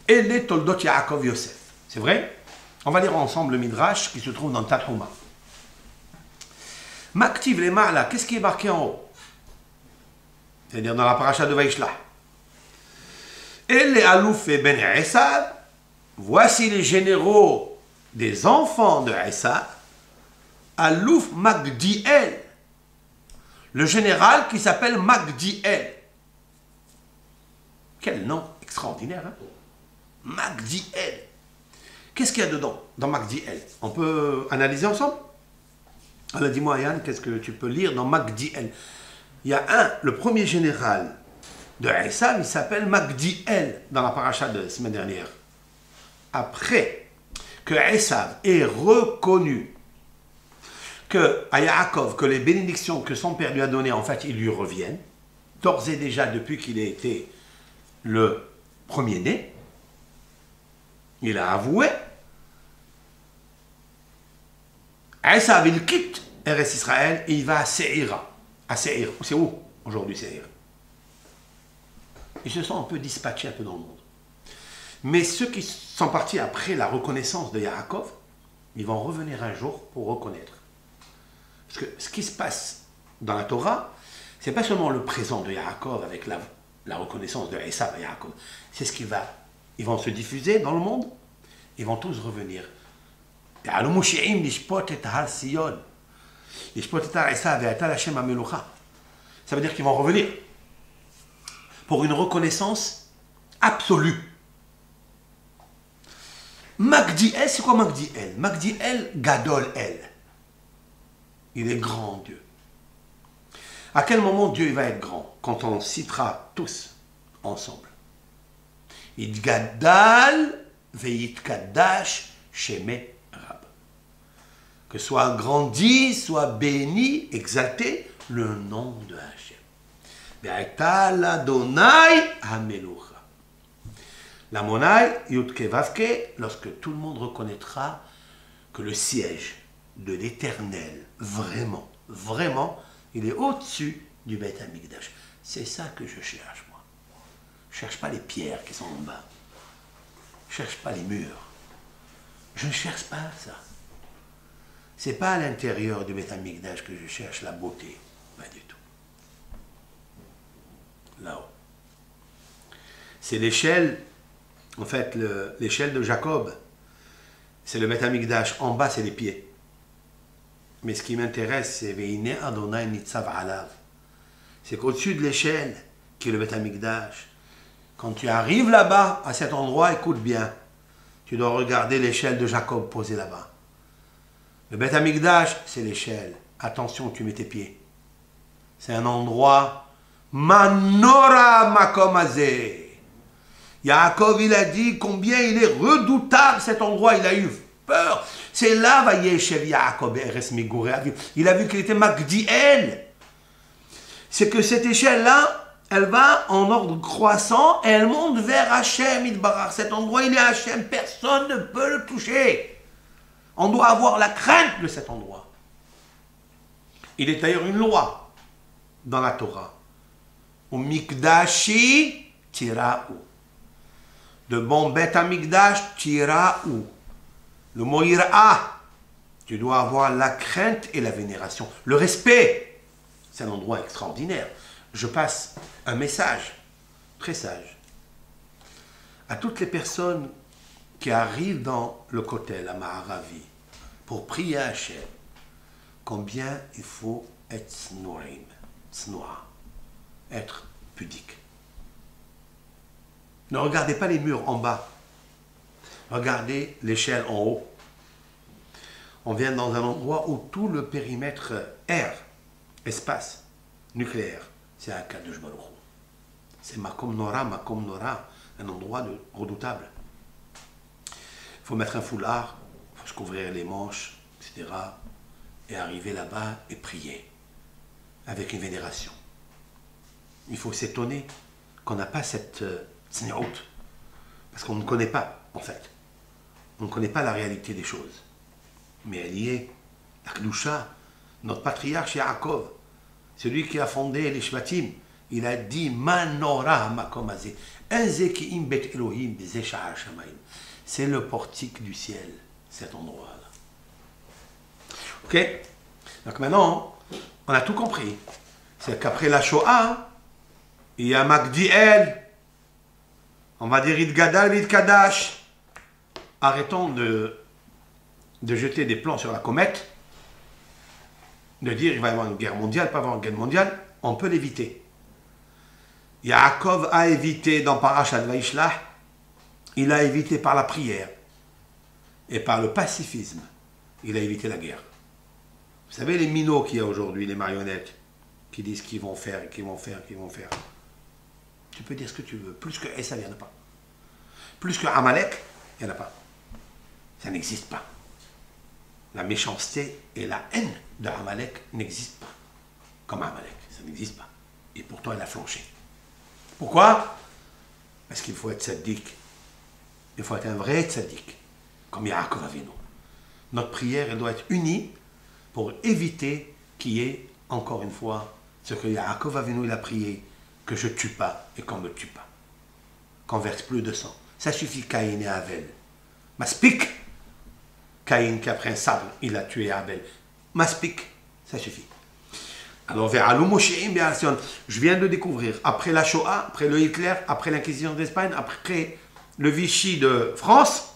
Ele toldot Yaakov Yosef. C'est vrai? On va lire ensemble le midrash qui se trouve dans Tanhuma. Maktiv les ma'ala. Qu'est-ce qui est marqué en haut? C'est-à-dire dans la paracha de Vaishla. Ele alouf et ben Esav. Voici les généraux des enfants de Esav. Alouf Magdiel. Le général qui s'appelle Magdiel. Quel nom extraordinaire, hein? Magdiel. Qu'est-ce qu'il y a dedans, dans Magdiel? On peut analyser ensemble? Alors dis-moi, Yann, qu'est-ce que tu peux lire dans Magdiel? Il y a le premier général de Esav, il s'appelle Magdiel dans la paracha de la semaine dernière. Après que Esav ait reconnu à Yaakov que les bénédictions que son père lui a données, en fait, ils lui reviennent, d'ores et déjà depuis qu'il a été le premier-né, il a avoué. Esav, il quitte Eretz Israël et il va à Seira. À Seir. C'est où aujourd'hui Seir? Ils se sont un peu dispatchés un peu dans le monde. Mais ceux qui sont partis après la reconnaissance de Yaakov, ils vont revenir un jour pour reconnaître. Parce que ce qui se passe dans la Torah, ce n'est pas seulement le présent de Yaakov avec la reconnaissance de Esav à Yaakov. C'est ce qui va. Ils vont se diffuser dans le monde, ils vont tous revenir. Ça veut dire qu'ils vont revenir pour une reconnaissance absolue. Magdiel, c'est quoi Magdiel? Magdiel, Gadol El. Il est grand Dieu. À quel moment Dieu va être grand? Quand on citera tous ensemble. Idgadal veitkadash shemet rab. Que soit grandi, soit béni, exalté le nom de Hachem. Ve'ayta l'Adonai hamelucha. La monnaie, Yudke Vavke, lorsque tout le monde reconnaîtra que le siège de l'Éternel, vraiment, vraiment, il est au-dessus du Beth Amikdash. C'est ça que je cherche, moi. Je ne cherche pas les pierres qui sont en bas. Je ne cherche pas les murs. Je ne cherche pas ça. Ce n'est pas à l'intérieur du Beth Amikdash que je cherche la beauté. Pas du tout. Là-haut. C'est l'échelle. En fait, l'échelle de Jacob, c'est le Beth Amikdash. En bas, c'est les pieds. Mais ce qui m'intéresse, c'est Veine Adonai Nitzav Alav. C'est qu'au-dessus de l'échelle, qui est le Beth Amikdash, quand tu arrives là-bas, à cet endroit, écoute bien, tu dois regarder l'échelle de Jacob posée là-bas. Le Beth Amikdash, c'est l'échelle. Attention, tu mets tes pieds. C'est un endroit Manora Makom Hazeh. Yaakov, il a dit combien il est redoutable cet endroit, il a eu peur. C'est là, Vayeshev Yaakov Eretz Megure Aviv. Il a vu qu'il était Magdiel. C'est que cette échelle-là, elle va en ordre croissant et elle monte vers Hachem Yitbarach. Cet endroit, il est Hachem, personne ne peut le toucher. On doit avoir la crainte de cet endroit. Il est d'ailleurs une loi dans la Torah. Au Mikdashi tira'u. De bon Bet Hamikdash tira'u. Le mot ira. Tu dois avoir la crainte et la vénération. Le respect. C'est un endroit extraordinaire. Je passe un message très sage à toutes les personnes qui arrivent dans le Kotel, à Ma'aravi, pour prier à Hachem. Combien il faut être tsnoa, être pudique. Ne regardez pas les murs en bas. Regardez l'échelle en haut. On vient dans un endroit où tout le périmètre air, espace, nucléaire, c'est à Kadosh Baruch Hu. C'est Makom Nora, un endroit redoutable. Il faut mettre un foulard, il faut se couvrir les manches, etc. Et arriver là-bas et prier avec une vénération. Il faut s'étonner qu'on n'a pas cette tsniout, parce qu'on ne connaît pas, en fait. On ne connaît pas la réalité des choses. Mais elle y est. La Kedusha, notre patriarche Yaakov, celui qui a fondé les Shvatim, il a dit Manora Makom Azeh. Bet Elohim Shamayim. C'est le portique du ciel, cet endroit-là. Ok? Donc maintenant, on a tout compris. C'est qu'après la Shoah, il y a Magdiel. On va dire Idgadal, Idkadash. Arrêtons de jeter des plans sur la comète, de dire il va y avoir une guerre mondiale, pas avoir une guerre mondiale, on peut l'éviter. Yaakov a évité dans Parashat Vaishlach, il a évité par la prière et par le pacifisme, il a évité la guerre. Vous savez les minots qu'il y a aujourd'hui, les marionnettes, qui disent qu'ils vont faire, qu'ils vont faire, qu'ils vont faire. Tu peux dire ce que tu veux, plus que Esav, il n'y en a pas. Plus que Amalek, il n'y en a pas. Ça n'existe pas. La méchanceté et la haine d'Amalek n'existent pas. Comme Amalek, ça n'existe pas. Et pourtant, elle a flanché. Pourquoi? Parce qu'il faut être tzaddik. Il faut être un vrai tzaddik, comme Yaakov Avinu. Notre prière, elle doit être unie pour éviter qu'il y ait, encore une fois, ce que Yaakov Avinu il a prié, que je ne tue pas et qu'on ne me tue pas. Qu'on verse plus de sang. Ça suffit Caïn et Abel. Maspik. Caïn qui a pris un sabre, il a tué Abel. Maspik, ça suffit. Alors, je viens de découvrir, après la Shoah, après le Hitler, après l'Inquisition d'Espagne, après le Vichy de France,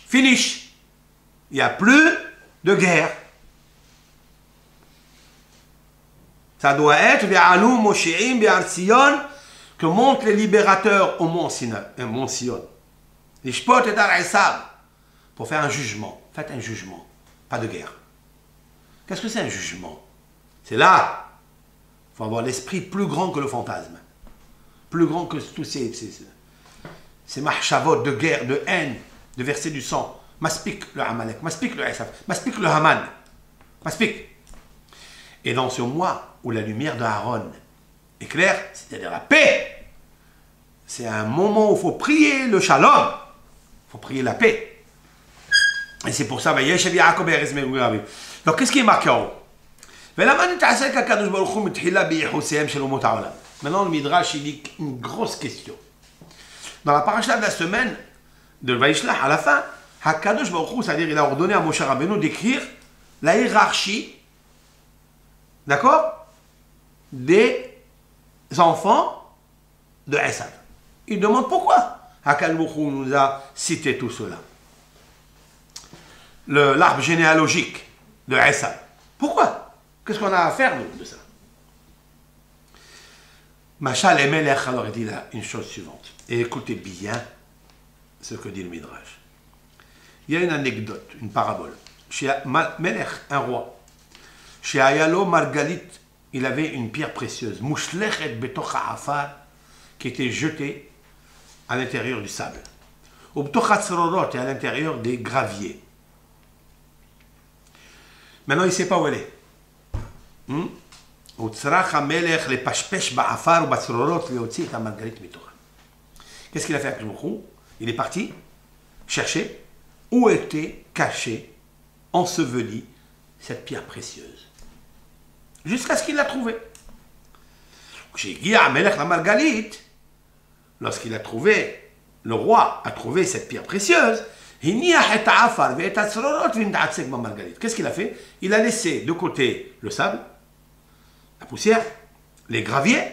finish. Il n'y a plus de guerre. Ça doit être que montent les libérateurs au mont Sion. Les Shpot et Ar-Issab pour faire un jugement. Faites un jugement, pas de guerre. Qu'est-ce que c'est un jugement? C'est là. Il faut avoir l'esprit plus grand que le fantasme. Plus grand que tous ces mahshavot de guerre, de haine, de verser du sang. Maspik le Amalek, Maspik le Issaf, Maspik le Haman. Maspik. Et dans ce mois où la lumière de Aaron est claire, c'est-à-dire la paix, c'est un moment où il faut prier le shalom. Il faut prier la paix. Et c'est pour ça, donc qu'est-ce qui est marqué en haut? Maintenant le Midrash il dit une grosse question. Dans la paracha de la semaine de Vaishlach, à la fin, Hakadosh Baruch Hu, c'est-à-dire il a ordonné à Moshe Rabbeinu d'écrire la hiérarchie, d'accord, des enfants de Esav. Il demande pourquoi Hakadosh Baruch Hu nous a cité tout cela. L'arbre généalogique de Esav. Pourquoi? Qu'est-ce qu'on a à faire nous, de ça? Machal et Melech, alors il dit là une chose suivante. Et écoutez bien ce que dit le Midrash. Il y a une anecdote, une parabole. Chez Melech, un roi, chez Ayalo Margalit, il avait une pierre précieuse, Mouchlech et Betocha Afar, qui était jetée à l'intérieur du sable. Au Betocha Tzrorot, et à l'intérieur des graviers. Maintenant, il ne sait pas où elle est. Qu'est-ce qu'il a fait avec le Moukhou? Il est parti chercher où était cachée, ensevelie, cette pierre précieuse. Jusqu'à ce qu'il l'a trouvée. Lorsqu'il a trouvé, le roi a trouvé cette pierre précieuse, qu'est-ce qu'il a fait? Il a laissé de côté le sable, la poussière, les graviers,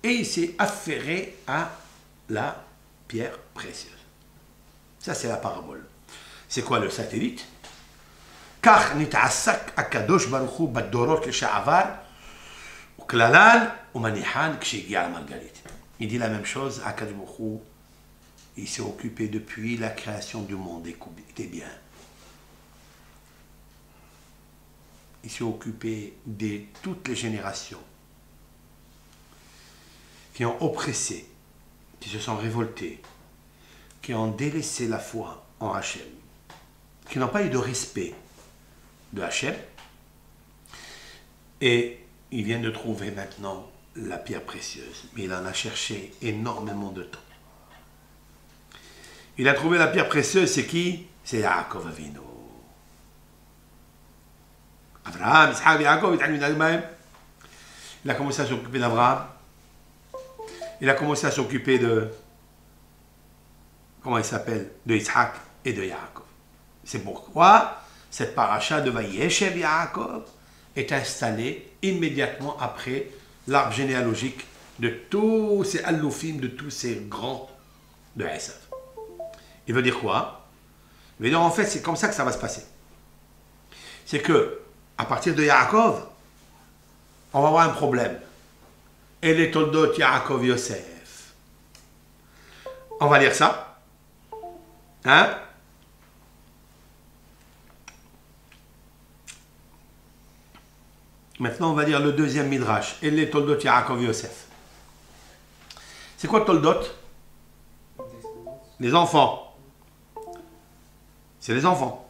et il s'est affairé à la pierre précieuse. Ça, c'est la parabole. C'est quoi le satellite? Car nit'assak akadosh baruch hu b'dorot l'sha'avar uklalal umanihan kshigia al-margalit. Il dit la même chose à Kadosh Baruch Hu. Il s'est occupé depuis la création du monde. Écoutez bien. Il s'est occupé de toutes les générations qui ont oppressé, qui se sont révoltés, qui ont délaissé la foi en Hachem, qui n'ont pas eu de respect de Hachem. Et il vient de trouver maintenant la pierre précieuse. Mais il en a cherché énormément de temps. Il a trouvé la pierre précieuse, c'est qui? C'est Yaakov Avinu. Abraham, Ishaq, Yaakov, il a commencé à s'occuper d'Abraham. Il a commencé à s'occuper de... Comment il s'appelle? De Ishaq et de Yaakov. C'est pourquoi cette paracha de Vayeshev Yaakov est installée immédiatement après l'arbre généalogique de tous ces alloufim, de tous ces grands de Esav. Il veut dire quoi? Il veut dire en fait c'est comme ça que ça va se passer. C'est que à partir de Yaakov, on va avoir un problème. Et les toldot Yaakov Yosef. On va lire ça. Hein? Maintenant, on va lire le deuxième midrash. Et les toldot Yaakov Yosef. C'est quoi toldot? Les enfants. C'est les enfants.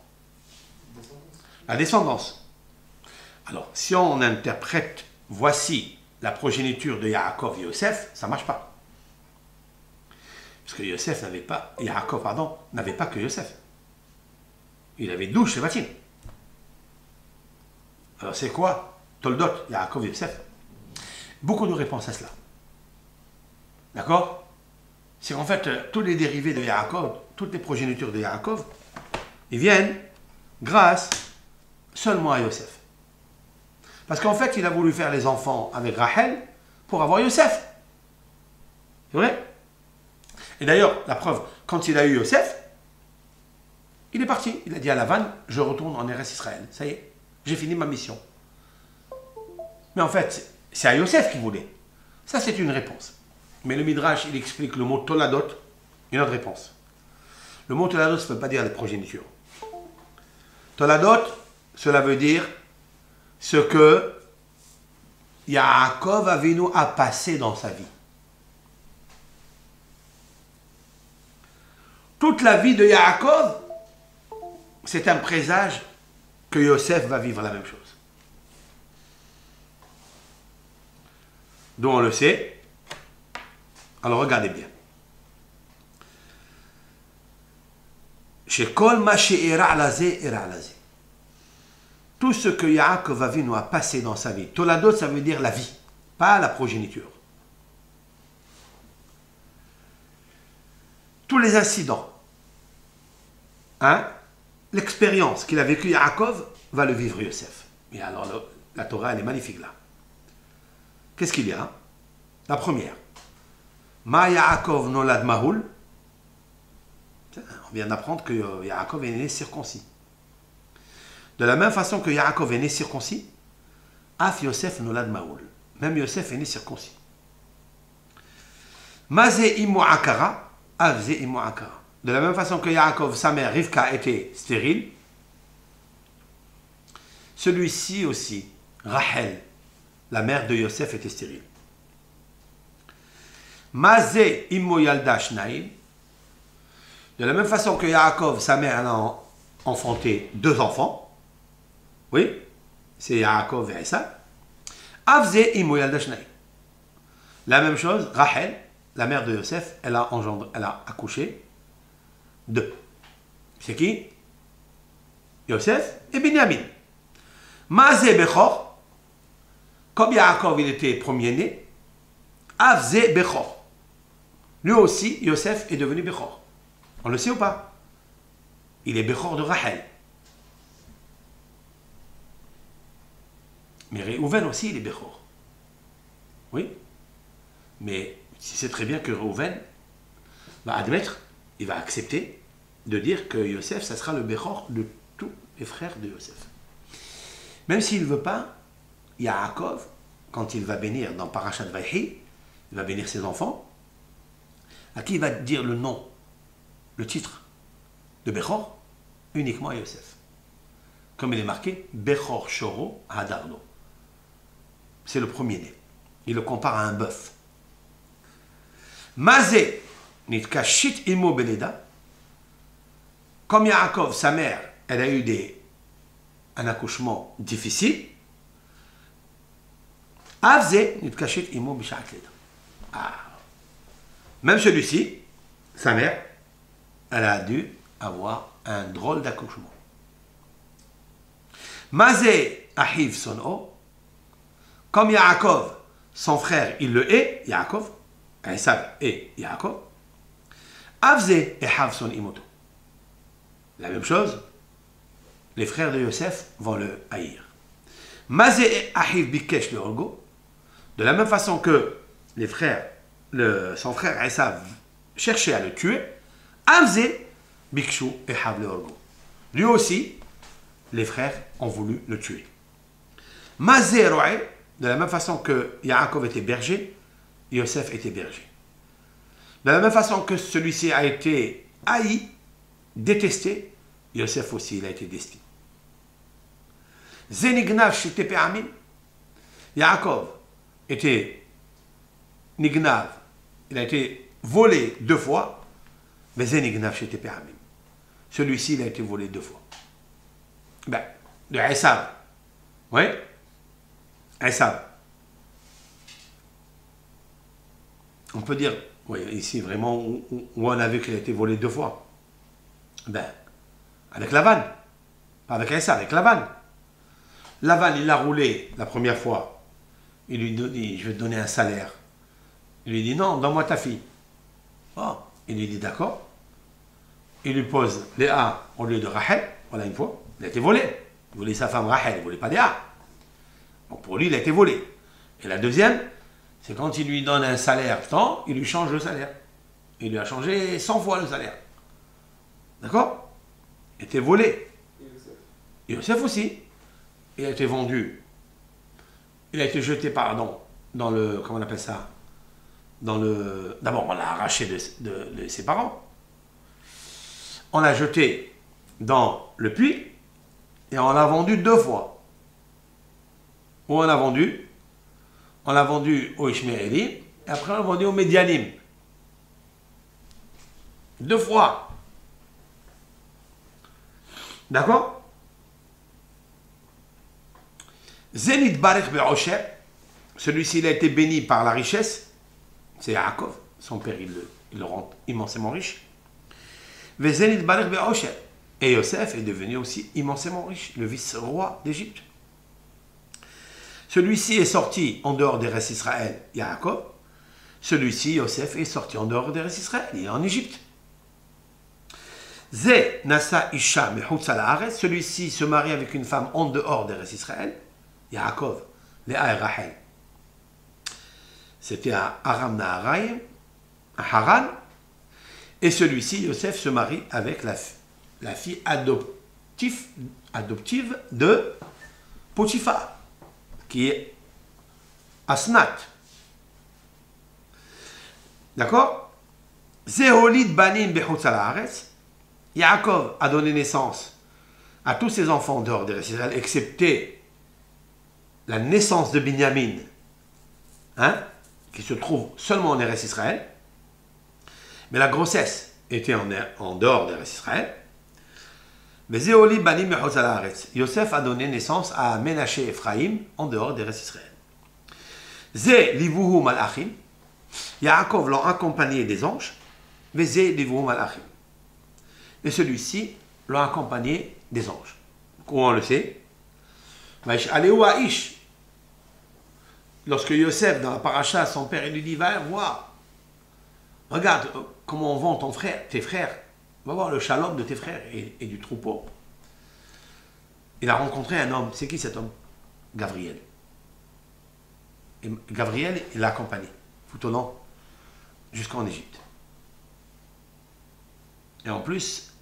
La descendance. Alors, si on interprète, voici la progéniture de Yaakov et Yosef, ça ne marche pas. Parce que Yosef n'avait pas, Yaakov, pardon, n'avait pas que Yosef. Il avait 12 Shevatim. Alors, c'est quoi Toldot, Yaakov et Yosef? Beaucoup de réponses à cela. D'accord? C'est qu'en fait, tous les dérivés de Yaakov, toutes les progénitures de Yaakov, ils viennent grâce seulement à Yosef. Parce qu'en fait, il a voulu faire les enfants avec Rachel pour avoir Yosef. C'est vrai? Et d'ailleurs, la preuve, quand il a eu Yosef, il est parti. Il a dit à Lavan, je retourne en Eretz Israël. Ça y est, j'ai fini ma mission. Mais en fait, c'est à Yosef qu'il voulait. Ça, c'est une réponse. Mais le Midrash, il explique le mot Toladot, une autre réponse. Le mot Toladot, ça ne veut pas dire les progénitures. Toladot, cela veut dire ce que Yaakov Avinu a passé dans sa vie. Toute la vie de Yaakov, c'est un présage que Yosef va vivre la même chose. Donc on le sait. Alors regardez bien. Chez Kol Maché Era Lazé, Era Lazé. Tout ce que Yaakov Avinu a passé dans sa vie. Toladot, ça veut dire la vie, pas la progéniture. Tous les incidents, hein, l'expérience qu'il a vécu Yaakov, va le vivre Yosef. Et alors la Torah, elle est magnifique là. Qu'est-ce qu'il y a? La première. Ma Yaakov nolad Mahoul. On vient d'apprendre que Yaakov est né circoncis. De la même façon que Yaakov est né circoncis, Af Yosef nolad Mahoul. Même Yosef est né circoncis. Mazé imu akara, Af ze imu akara. De la même façon que Yaakov, sa mère Rivka, était stérile, celui-ci aussi, Rachel, la mère de Yosef, était stérile. Mazé immo yalda shnaim. De la même façon que Yaakov, sa mère, a enfanté 2 enfants. Oui, c'est Yaakov et Esav. Avze imo yalda shnai. La même chose, Rachel, la mère de Yosef, elle a accouché de. C'est qui? Yosef et Binyamin. Mazé Bechor, comme Yaakov il était premier-né, Avze Bechor. Lui aussi, Yosef est devenu Bechor. On le sait ou pas? Il est Bechor de Rachel. Mais Réhouven aussi, il est Bechor. Oui. Mais tu sais très bien que Réhouven va admettre, il va accepter de dire que Yosef, ça sera le Bechor de tous les frères de Yosef. Même s'il ne veut pas, Yaakov, quand il va bénir dans Parashat Vayhi, il va bénir ses enfants, à qui il va dire le nom, le titre de Bechor, uniquement à Yosef. Comme il est marqué, Bechor Shoro Hadarno. C'est le premier-né. Il le compare à un bœuf. Mazé nitka shit imo beleda. Comme Yaakov, sa mère, elle a eu un accouchement difficile. Avze nitka shit imo bisha'at leda. Même celui-ci, sa mère, elle a dû avoir un drôle d'accouchement. Mazé ahiv son'o. Comme Yaakov, son frère, il le hait, Yaakov, Esav et Yaakov, Avze et Havson imoto. La même chose, les frères de Yosef vont le haïr. Mazé et Ahiv bikesh le orgo, de la même façon que les frères, son frère Esav cherchait à le tuer, Avze bikshu et Hav le orgo. Lui aussi, les frères ont voulu le tuer. Mazé ro'e, de la même façon que Yaakov était berger, Yosef était berger. De la même façon que celui-ci a été haï, détesté, Yosef aussi il a été détesté. Zenignav shitepe amin. Yaakov était nignav, il a été volé 2 fois, mais Zenignav shitepe amin. Celui-ci il a été volé 2 fois. Ben, de Esav. Oui? Esav. On peut dire, oui, ici vraiment, où on a vu qu'il a été volé 2 fois. Ben, avec Lavan. Pas avec Esav, avec Lavan. Lavan, il l'a roulé la première fois. Il lui dit, je vais te donner un salaire. Il lui dit, non, donne-moi ta fille. Oh, il lui dit, d'accord. Il lui pose Léa au lieu de Rachel. Voilà une fois. Il a été volé. Il voulait sa femme Rachel, il ne voulait pas Léa. Donc pour lui, il a été volé. Et la deuxième, c'est quand il lui donne un salaire tant, il lui change le salaire. Il lui a changé 100 fois le salaire. D'accord? Il a été volé. Et Yosef aussi. Il a été vendu. Il a été jeté, pardon, dans le... Comment on appelle ça? Dans le... D'abord, on l'a arraché de ses parents. On l'a jeté dans le puits et on l'a vendu 2 fois. Où on l'a vendu? On l'a vendu aux Ishmaélim et après on l'a vendu aux Médianim. 2 fois. D'accord? Zénith Baruch Be'osher, celui-ci il a été béni par la richesse, c'est Yaakov, son père il le rend immensément riche. Zénith Baruch Be'osher, et Yosef est devenu aussi immensément riche, le vice-roi d'Égypte. Celui-ci est sorti en dehors des restes d'Israël, Yaakov. Celui-ci, Yosef, est sorti en dehors des restes d'Israël, il est en Égypte. Zé Nasa Isha Mechutz Haaretz, celui-ci se marie avec une femme en dehors des restes d'Israël, Yaakov, Léa et Rachel. C'était à Aram Naharaim, à Haran. Et celui-ci, Yosef, se marie avec la fille adoptive de Potiphar, qui est Asnat. D'accord? Zéholid Banim Bechutz Haaretz. Yaakov a donné naissance à tous ses enfants dehors des restes d'Israël, excepté la naissance de Binyamin, qui se trouve seulement en restes d'Israël. Mais la grossesse était en dehors des restes d'Israël. Mais Zéoli Banim Bechutz Haaretz. Yosef a donné naissance à Ménaché et Ephraïm en dehors des restes d'Israël. Zé livuhu malachim. Yaakov l'ont accompagné des anges. Mais zé livuhu malachim. Et celui-ci l'ont accompagné des anges. Comment on le sait? Lorsque Yosef, dans la paracha, son père, il lui dit, va voir, regarde comment vont ton frère, tes frères, va voir le shalom de tes frères et du troupeau. Il a rencontré un homme. C'est qui cet homme? Gabriel. Et Gabriel, il l'a accompagné, tout au long, jusqu'en Égypte. Et en plus,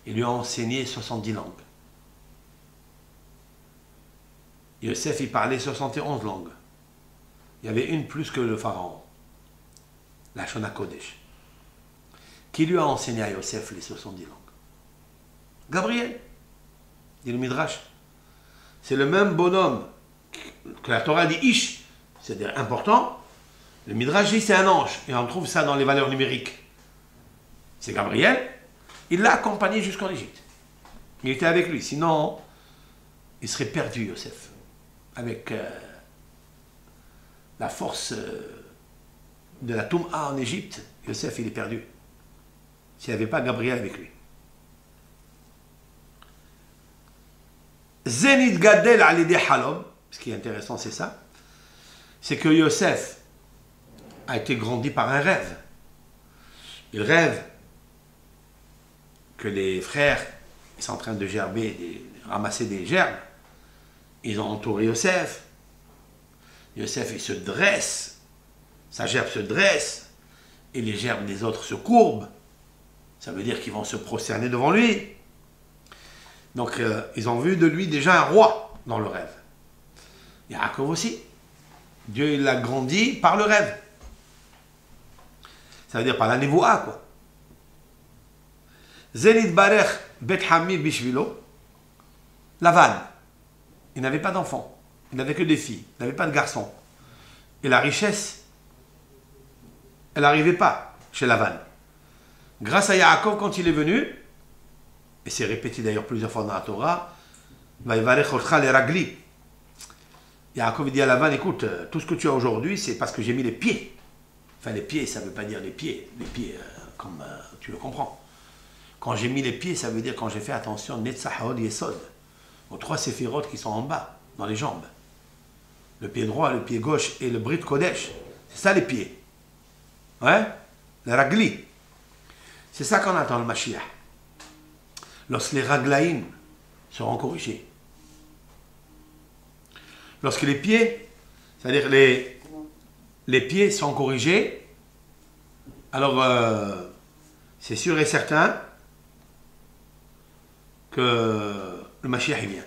il lui a enseigné 70 langues. Yosef, il parlait 71 langues. Il y avait une plus que le pharaon, la Shona Kodesh. Qui lui a enseigné à Yosef les 70 langues? Gabriel, dit le Midrash. C'est le même bonhomme que la Torah dit Ish, c'est-à-dire important. Le Midrash dit c'est un ange, et on trouve ça dans les valeurs numériques. C'est Gabriel, il l'a accompagné jusqu'en Égypte. Il était avec lui, sinon il serait perdu, Yosef. Avec la force de la Toum'a en Égypte, Yosef il est perdu. S'il n'y avait pas Gabriel avec lui. Zenit Gadel Alide Halom, ce qui est intéressant c'est ça, c'est que Yosef a été grandi par un rêve. Il rêve que les frères ils sont en train de gerber, de ramasser des gerbes. Ils ont entouré Yosef. Yosef, il se dresse. Sa gerbe se dresse. Et les gerbes des autres se courbent. Ça veut dire qu'ils vont se prosterner devant lui. Donc, ils ont vu de lui déjà un roi dans le rêve. Yaakov aussi. Dieu, il l'a grandi par le rêve. Ça veut dire par la névoa, quoi. Zenit Barech Bet Hamid Bishvilo. Lavan. Il n'avait pas d'enfants, il n'avait que des filles, il n'avait pas de garçons. Et la richesse, elle n'arrivait pas chez Lavan. Grâce à Yaakov, quand il est venu, et c'est répété d'ailleurs plusieurs fois dans la Torah, Yaakov dit à Lavan, écoute, tout ce que tu as aujourd'hui, c'est parce que j'ai mis les pieds. Enfin, les pieds, ça ne veut pas dire les pieds comme tu le comprends. Quand j'ai mis les pieds, ça veut dire quand j'ai fait attention, Netzahod Yesod. Aux 3 séphirotes qui sont en bas, dans les jambes. Le pied droit, le pied gauche et le Brit Kodesh. C'est ça les pieds. Ouais? Le ragli. C'est ça qu'on attend le Mashiach. Lorsque les raglaïm seront corrigés. Lorsque les pieds, c'est-à-dire les pieds sont corrigés, alors c'est sûr et certain que le Mashiach vient.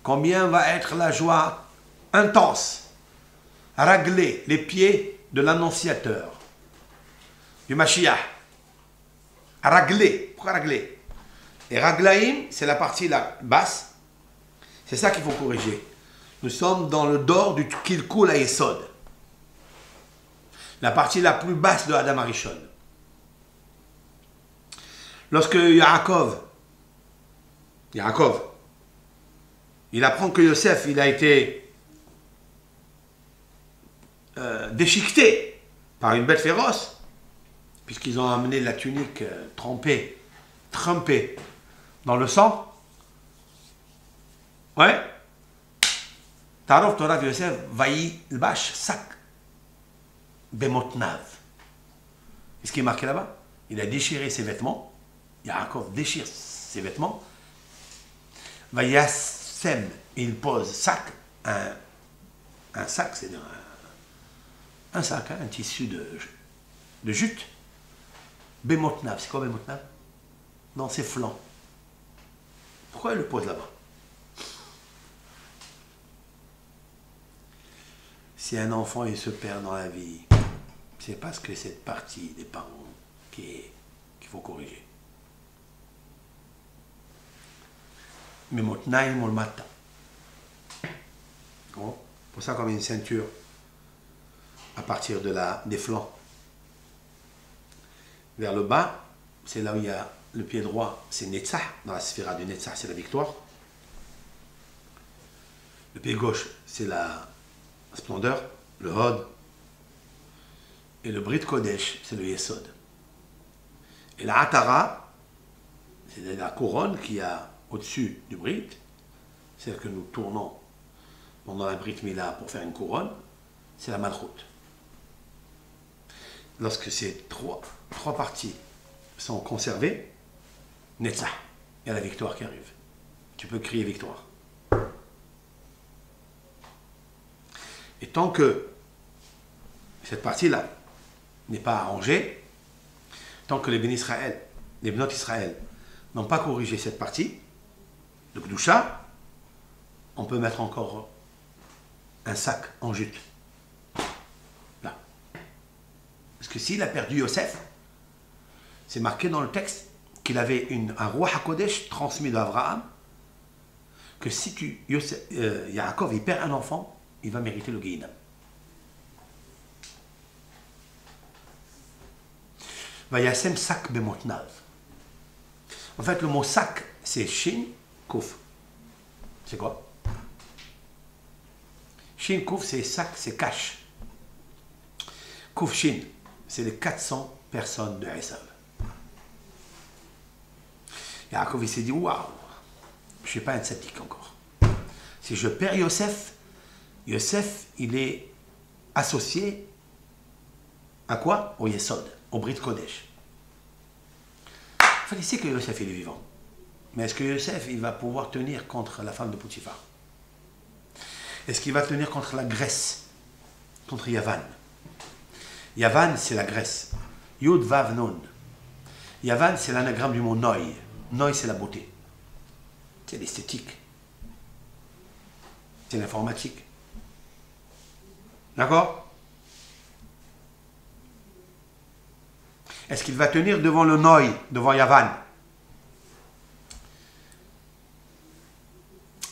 Combien va être la joie intense à ragler les pieds de l'annonciateur du Mashiach. À ragler. Pourquoi ragler? Et raglaïm, c'est la partie la basse. C'est ça qu'il faut corriger. Nous sommes dans le dor du Kilkul Yesod. La partie la plus basse de Adam Arishon. Lorsque Yaakov, il apprend que Yosef, il a été déchiqueté par une bête féroce, puisqu'ils ont amené la tunique trempée dans le sang. Ouais. Tarov Torah Yosef, vaï l'bash sak bemotnav. Qu'est-ce qui est marqué là-bas? Il a déchiré ses vêtements. Yaakov déchire ses vêtements. Vayassem, il pose sac, un sac, c'est un sac, un tissu de jute. Bemotnav, c'est quoi Bemotnav? Dans ses flancs. Pourquoi il le pose là-bas? Si un enfant il se perd dans la vie, c'est parce que cette partie des parents qu'il faut corriger. Mais motnaim ol matin. Bon, pour ça, comme une ceinture à partir des flancs vers le bas, c'est là où il y a le pied droit, c'est Netzach, dans la sphéra du Netzach, c'est la victoire. Le pied gauche, c'est la splendeur, le Hod. Et le Brit Kodesh, c'est le Yesod. Et la Atara, c'est la couronne qu'il y a au-dessus du Brit, celle que nous tournons pendant la Brit Mila pour faire une couronne, c'est la Malchut. Lorsque ces trois parties sont conservées, Netzah, il y a la victoire qui arrive. Tu peux crier victoire. Et tant que cette partie-là n'est pas arrangée, tant que les Bénis Israël, les Bnot Israël, n'ont pas corrigé cette partie, le Gdusha, on peut mettre encore un sac en jute. Là. Parce que s'il a perdu Yosef, c'est marqué dans le texte qu'il avait un roi HaKodesh transmis d'Abraham, que si Yaakov il perd un enfant, il va mériter le Guéhinam. Vayasem sak bemotnav. En fait, le mot sac, c'est Shin Kouf. C'est quoi? Shin Kouf, c'est sac, c'est cache. Kouf Shin, c'est les 400 personnes de Esav. Yaakov, il s'est dit, waouh, je ne suis pas un tzaddik encore. Si je perds Yosef, Yosef, il est associé à quoi? Au Yesod, au Brit Kodesh. Il sait que Yosef, il est vivant. Mais est-ce que Yosef, il va pouvoir tenir contre la femme de Potiphar? Est-ce qu'il va tenir contre la Grèce? Contre Yavan? Yavan, c'est la Grèce. Yud, Vav, Nun. Yavan, c'est l'anagramme du mot Noi. Noi, c'est la beauté. C'est l'esthétique. C'est l'informatique. D'accord? Est-ce qu'il va tenir devant le Noi, devant Yavan?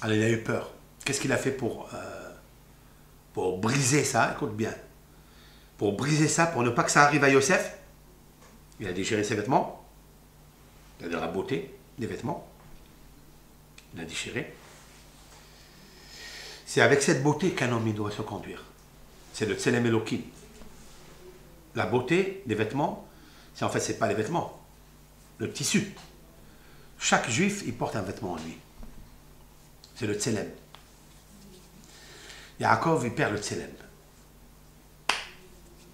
Alors il a eu peur. Qu'est-ce qu'il a fait pour briser ça? Écoute bien. Pour briser ça, pour ne pas que ça arrive à Yosef, il a déchiré ses vêtements. Il a de la beauté des vêtements. Il a déchiré. C'est avec cette beauté qu'un homme il doit se conduire. C'est le Tselem Elohim. La beauté des vêtements, en fait, ce n'est pas les vêtements, le tissu. Chaque juif, il porte un vêtement en lui. C'est le Tselem. Yaakov, il perd le Tselem.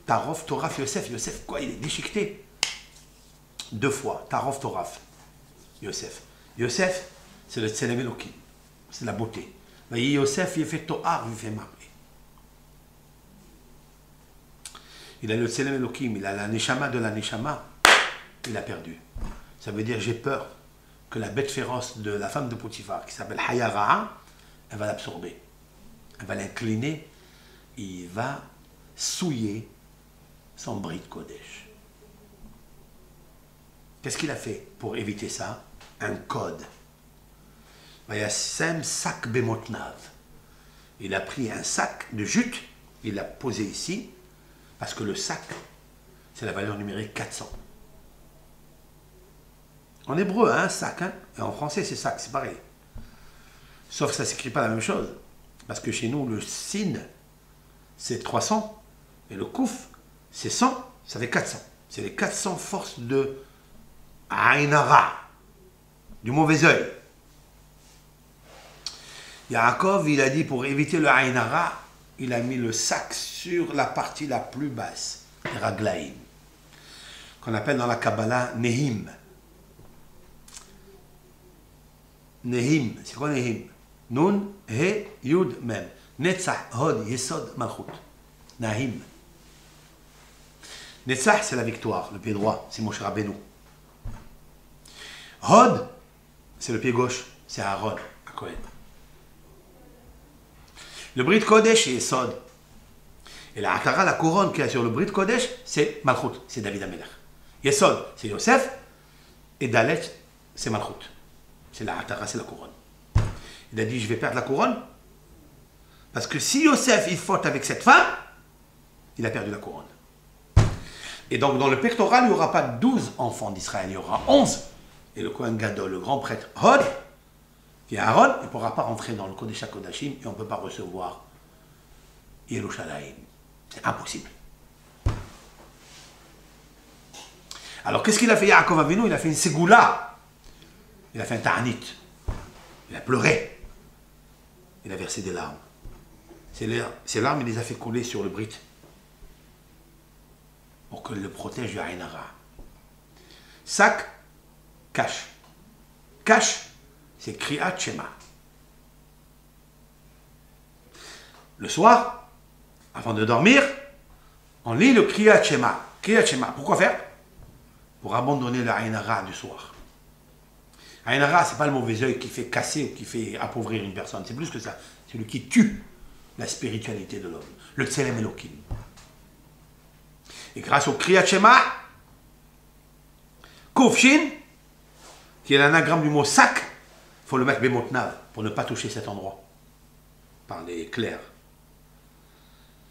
Tarov, Toraf, Yosef. Yosef, quoi? Il est déchiqueté. 2 fois. Tarov, Toraf. Yosef. Yosef, c'est le Tselem Elohim. C'est la beauté. Voyez, Yosef, il fait Toar, il fait Maré. Il a le Tselem Elohim, il a la Neshama de la Neshama. Il a perdu. Ça veut dire, j'ai peur que la bête féroce de la femme de Potiphar, qui s'appelle Hayara, elle va l'absorber. Elle va l'incliner. Il va souiller son Brit Kodesh. Qu'est-ce qu'il a fait pour éviter ça? Un code. Vayasem sak bemotnav. Il a pris un sac de jute, il l'a posé ici, parce que le sac, c'est la valeur numérique 400. En hébreu, un sac, hein? Et en français, c'est sac, c'est pareil. Sauf que ça ne s'écrit pas la même chose. Parce que chez nous, le sin, c'est 300, et le kouf, c'est 100, ça fait 400. C'est les 400 forces de Ainara, du mauvais œil. Yaakov, il a dit, pour éviter le Ainara, il a mis le sac sur la partie la plus basse, les Raglaïm, qu'on appelle dans la Kabbalah Nehim. Nehim, c'est quoi Nehim? Nun, He, Yud, Mem. Netzach, Hod, Yesod, Malchut. Nahim. Netzach, c'est la victoire, le pied droit, c'est Moshe Rabbeinu. Hod, c'est le pied gauche, c'est Aaron, à Kohen. Le Brit Kodesh, c'est Yesod. Et la Atara, la couronne qu'il y a sur le Brit Kodesh, c'est Malchut, c'est David Amelech. Yesod, c'est Yosef. Et Dalet, c'est Malchut. C'est la Atara, c'est la couronne. Il a dit, je vais perdre la couronne. Parce que si Yosef, il faute avec cette femme, il a perdu la couronne. Et donc, dans le pectoral, il n'y aura pas 12 enfants d'Israël, il y aura 11. Et le Kohen Gadol, le grand prêtre Hod, Et Aaron ne pourra pas rentrer dans le Kodesh HaKodashim et on ne peut pas recevoir Yerushalayim. C'est impossible. Alors qu'est-ce qu'il a fait Yaakov Avinu? Il a fait une ségoula. Il a fait un ta'anit. Il a pleuré. Il a versé des larmes. Ces larmes, il les a fait couler sur le brit. Pour qu'il le protège du Aïn Hara. Sac, cache. Cache, c'est Kriyat Shema. Le soir, avant de dormir, on lit le Kriyat Shema. Kriyat Shema, pourquoi faire? Pour abandonner le Aïn Hara du soir. Aïn Hara, ce n'est pas le mauvais œil qui fait casser ou qui fait appauvrir une personne. C'est plus que ça. C'est celui qui tue la spiritualité de l'homme. Le Tselem Elohim. Et grâce au Kriyat Shema, Kovshin, qui est l'anagramme du mot sac, il faut le mettre Bemotnav pour ne pas toucher cet endroit par les clairs.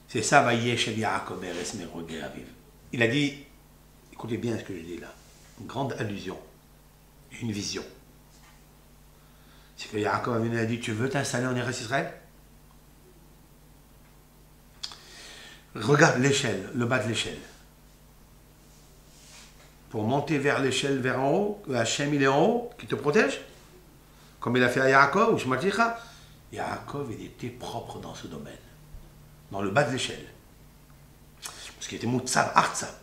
C'est ça, Vayeshev Yaakov Eres Merogé Aviv. Il a dit, écoutez bien ce que je dis là, une grande allusion, une vision. C'est que Yaakov Avinu a dit, tu veux t'installer en Eretz Israël? Regarde l'échelle, le bas de l'échelle. Pour monter vers l'échelle, vers en haut, que Hachem il est en haut, qui te protège, comme il a fait à Yaakov, ou Shmaticha. Yaakov, il était propre dans ce domaine, dans le bas de l'échelle. Parce qu'il était Moutsav, Artsav.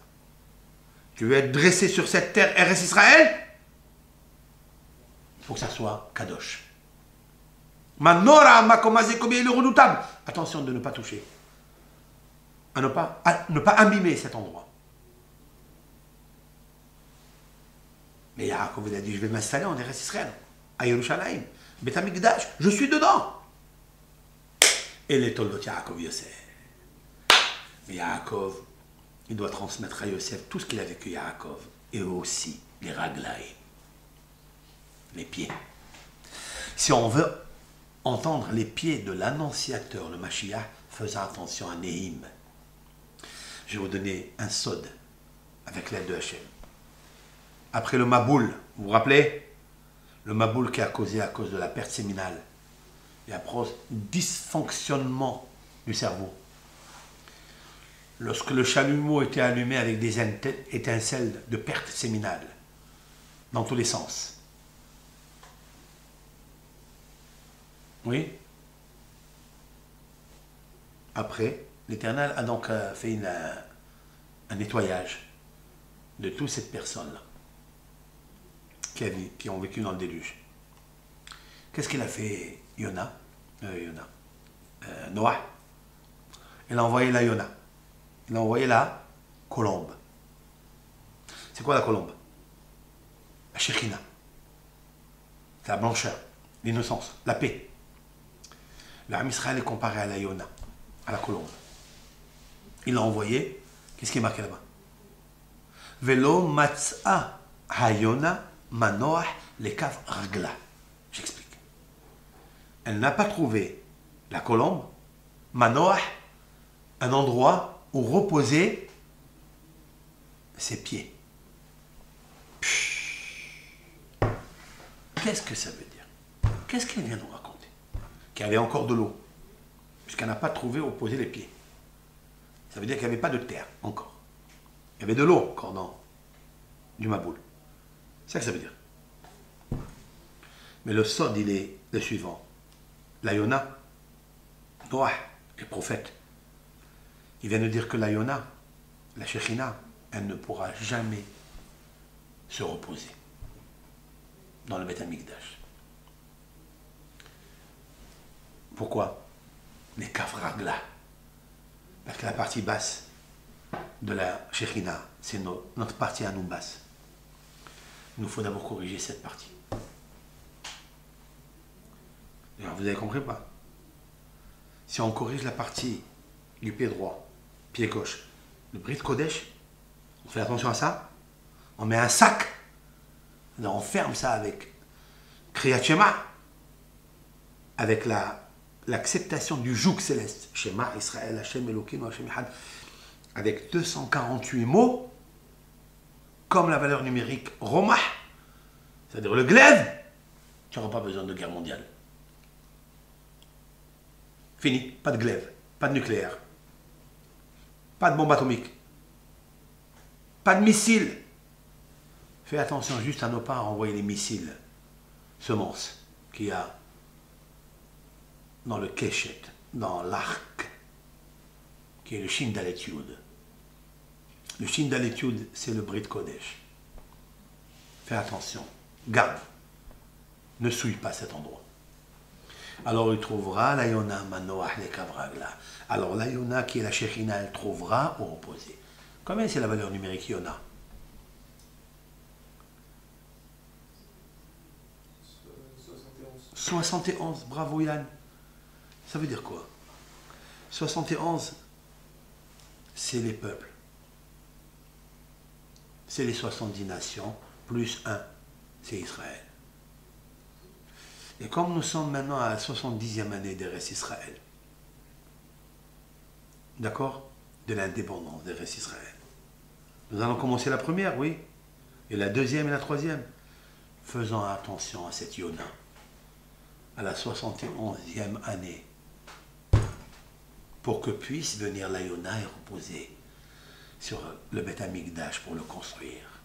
Tu veux être dressé sur cette terre, Eretz Israël? Il faut que ça soit Kadosh. Manora, Makomazé, combien il est redoutable. Attention de ne pas toucher. À ne pas abîmer cet endroit. Mais Yaakov il a dit, je vais m'installer en Eretz Israël, à Yerushalayim, Beth Amikdash, je suis dedans. Et les Toldot Yaakov Yosef. Mais Yaakov, il doit transmettre à Yosef tout ce qu'il a vécu Yaakov, et aussi les raglaïm, les pieds. Si on veut entendre les pieds de l'annonciateur, le Mashiach, faisons attention à Nehim. Je vais vous donner un sod avec l'aide de Hachem. Après le Maboul, vous vous rappelez? Le Maboul qui a causé à cause de la perte séminale et après dysfonctionnement du cerveau. Lorsque le chalumeau était allumé avec des étincelles de perte séminale dans tous les sens. Oui? Après, l'Éternel a donc fait un nettoyage de toute cette personne-là qui ont vécu dans le déluge. Qu'est-ce qu'il a fait Noah? Il a envoyé la Yona. Il a envoyé la colombe. C'est quoi la colombe? La Shekhina. C'est la blancheur, l'innocence, la paix. Le Ham Israël est comparé à la Yona, à la colombe. Il l'a envoyé. Qu'est-ce qui est marqué là-bas? Velo matzah hayona manoach lekav ragla. J'explique. Elle n'a pas trouvé la colombe, manoach, un endroit où reposer ses pieds. Qu'est-ce que ça veut dire? Qu'est-ce qu'elle vient nous raconter? Qu'il y avait encore de l'eau, puisqu'elle n'a pas trouvé où poser les pieds. Ça veut dire qu'il n'y avait pas de terre encore. Il y avait de l'eau encore dans du Maboul. C'est ça que ça veut dire. Mais le sod, il est le suivant. La Yona, Noah, le prophète, il vient de dire que la Yona, la Shekhina, elle ne pourra jamais se reposer dans le Beth Amikdash. Pourquoi? Les Kavragla. Parce que la partie basse de la Shekhina, c'est notre partie à nous basse. Il nous faut d'abord corriger cette partie. Alors, vous avez compris ou pas? Si on corrige la partie du pied droit, pied gauche, le Brit Kodesh, on fait attention à ça, on met un sac, on ferme ça avec Kriyat Shema, avec l'acceptation du joug céleste, Shema, Israël, Hashem, Elohim, Hashem, Echad, avec 248 mots, comme la valeur numérique Romah, c'est-à-dire le glaive, Tu n'auras pas besoin de guerre mondiale. Fini, pas de glaive, pas de nucléaire, pas de bombe atomique, pas de missiles. Fais attention juste à ne pas envoyer les missiles semences qu'il y a dans le Keshet, dans l'arc, qui est le Shin d'Aletyud. Le Shin d'Aletyud, c'est le Brit Kodesh. Fais attention, garde, ne souille pas cet endroit. Alors il trouvera la Yona Manoach le Kavragla. Alors la Yona qui est la Shekhinah, elle trouvera au opposé. Combien c'est la valeur numérique Yona? 71, bravo Yann. Ça veut dire quoi? 71, c'est les peuples. C'est les 70 nations, plus 1, c'est Israël. Et comme nous sommes maintenant à la 70e année d'Eretz Israël, d'accord? De l'indépendance d'Eretz Israël. Nous allons commencer la première, oui. Et la deuxième et la troisième. Faisons attention à cette Yona. À la 71e année. Pour que puisse venir la Yona et reposer sur le Beth Amikdash pour le construire.